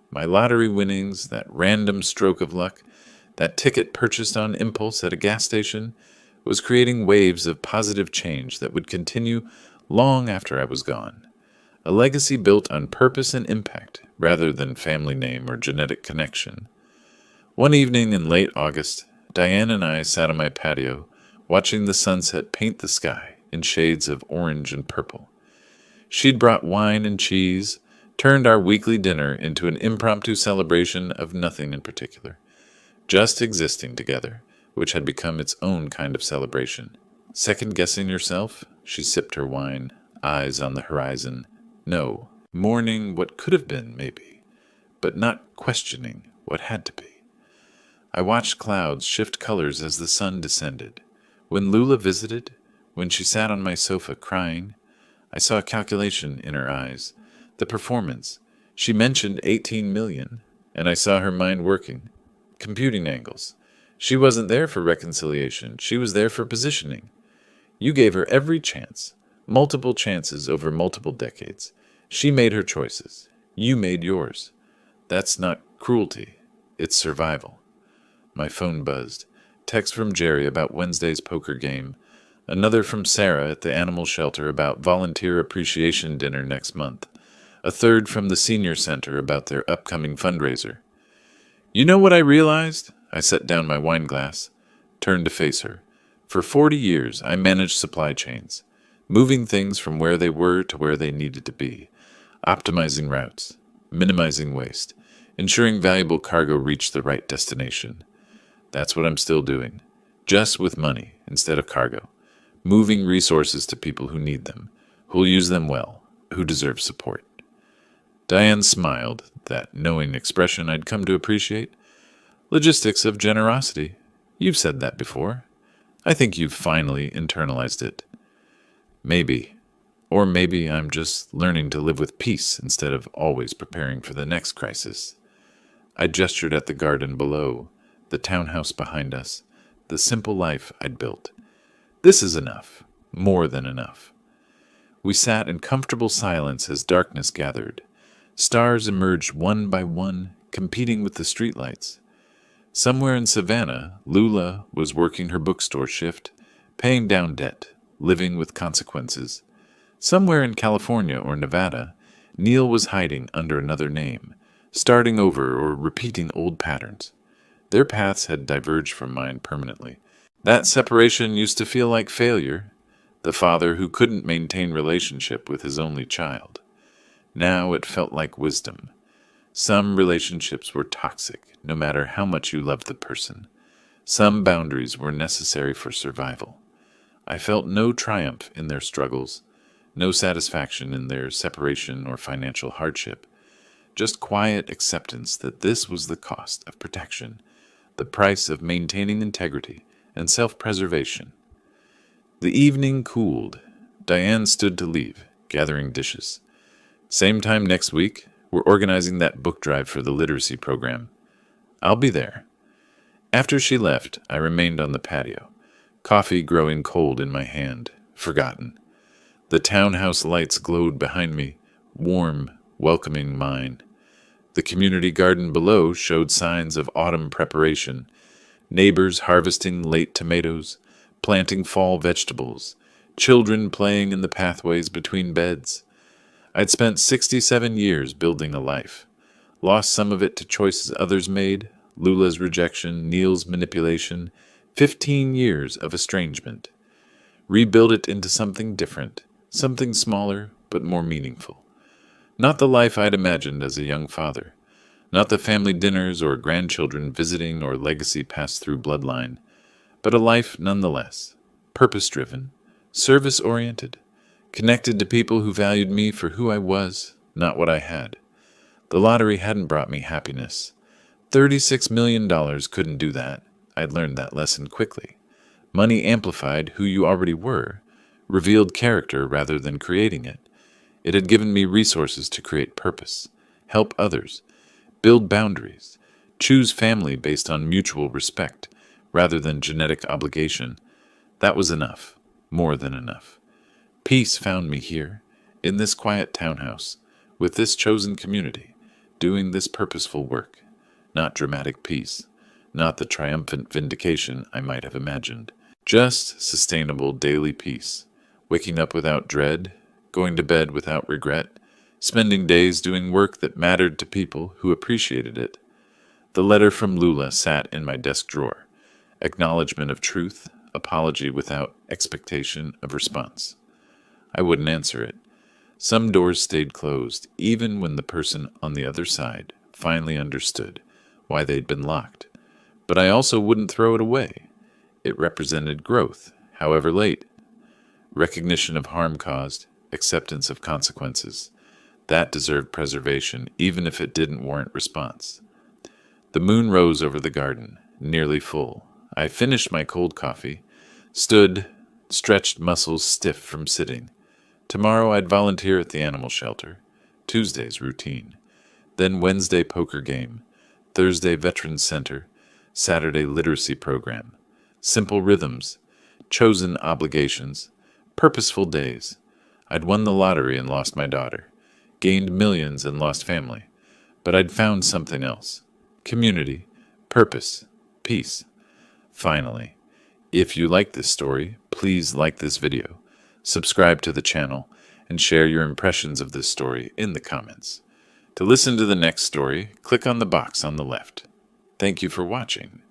S1: My lottery winnings, that random stroke of luck, that ticket purchased on impulse at a gas station, was creating waves of positive change that would continue long after I was gone. A legacy built on purpose and impact rather than family name or genetic connection. One evening in late August, Diane and I sat on my patio, watching the sunset paint the sky in shades of orange and purple. She'd brought wine and cheese, turned our weekly dinner into an impromptu celebration of nothing in particular, just existing together, which had become its own kind of celebration. Second-guessing yourself, she sipped her wine, eyes on the horizon. No, mourning what could have been, maybe, but not questioning what had to be. I watched clouds shift colors as the sun descended. When Lula visited, when she sat on my sofa crying, I saw a calculation in her eyes. The performance. She mentioned 18 million, and I saw her mind working, computing angles. She wasn't there for reconciliation. She was there for positioning. You gave her every chance, multiple chances over multiple decades. She made her choices. You made yours. That's not cruelty. It's survival. My phone buzzed. Text from Jerry about Wednesday's poker game. Another from Sarah at the animal shelter about volunteer appreciation dinner next month. A third from the senior center about their upcoming fundraiser. You know what I realized? I set down my wine glass, turned to face her. For 40 years, I managed supply chains, moving things from where they were to where they needed to be, optimizing routes, minimizing waste, ensuring valuable cargo reached the right destination. That's what I'm still doing, just with money instead of cargo, moving resources to people who need them, who'll use them well, who deserve support. Diane smiled, that knowing expression I'd come to appreciate. Logistics of generosity. You've said that before. I think you've finally internalized it. Maybe. Or maybe I'm just learning to live with peace instead of always preparing for the next crisis. I gestured at the garden below, the townhouse behind us, the simple life I'd built. This is enough. More than enough. We sat in comfortable silence as darkness gathered. Stars emerged one by one, competing with the streetlights. Somewhere in Savannah, Lula was working her bookstore shift, paying down debt, living with consequences. Somewhere in California or Nevada, Neil was hiding under another name, starting over or repeating old patterns. Their paths had diverged from mine permanently. That separation used to feel like failure, the father who couldn't maintain relationship with his only child. Now it felt like wisdom. Some relationships were toxic, no matter how much you loved the person. Some boundaries were necessary for survival. I felt no triumph in their struggles, no satisfaction in their separation or financial hardship, just quiet acceptance that this was the cost of protection, the price of maintaining integrity and self-preservation. The evening cooled. Diane stood to leave, gathering dishes. Same time next week, we're organizing that book drive for the literacy program. I'll be there. After she left, I remained on the patio, coffee growing cold in my hand, forgotten. The townhouse lights glowed behind me, warm, welcoming mine. The community garden below showed signs of autumn preparation, neighbors harvesting late tomatoes, planting fall vegetables, children playing in the pathways between beds. I'd spent 67 years building a life, lost some of it to choices others made, Lula's rejection, Neil's manipulation, 15 years of estrangement. Rebuilt it into something different, something smaller but more meaningful. Not the life I'd imagined as a young father, Not the family dinners or grandchildren visiting or legacy passed through bloodline, but a life nonetheless, purpose-driven, service-oriented, connected to people who valued me for who I was, not what I had. The lottery hadn't brought me happiness. $36 million couldn't do that. I'd learned that lesson quickly. Money amplified who you already were, revealed character rather than creating it. It had given me resources to create purpose, help others, build boundaries, choose family based on mutual respect rather than genetic obligation. That was enough, more than enough. Peace found me here, in this quiet townhouse, with this chosen community, doing this purposeful work. Not dramatic peace, not the triumphant vindication I might have imagined. Just sustainable daily peace, waking up without dread, going to bed without regret, spending days doing work that mattered to people who appreciated it. The letter from Lula sat in my desk drawer. Acknowledgement of truth, apology without expectation of response. I wouldn't answer it. Some doors stayed closed, even when the person on the other side finally understood why they'd been locked. But I also wouldn't throw it away. It represented growth, however late. Recognition of harm caused, acceptance of consequences. That deserved preservation, even if it didn't warrant response. The moon rose over the garden, nearly full. I finished my cold coffee, stood, stretched muscles stiff from sitting. Tomorrow I'd volunteer at the animal shelter. Tuesday's routine. Then Wednesday poker game. Thursday Veterans Center. Saturday literacy program. Simple rhythms. Chosen obligations. Purposeful days. I'd won the lottery and lost my daughter. Gained millions and lost family. But I'd found something else. Community. Purpose. Peace. Finally. If you like this story, please like this video, subscribe to the channel, and share your impressions of this story in the comments. To listen to the next story, click on the box on the left. Thank you for watching.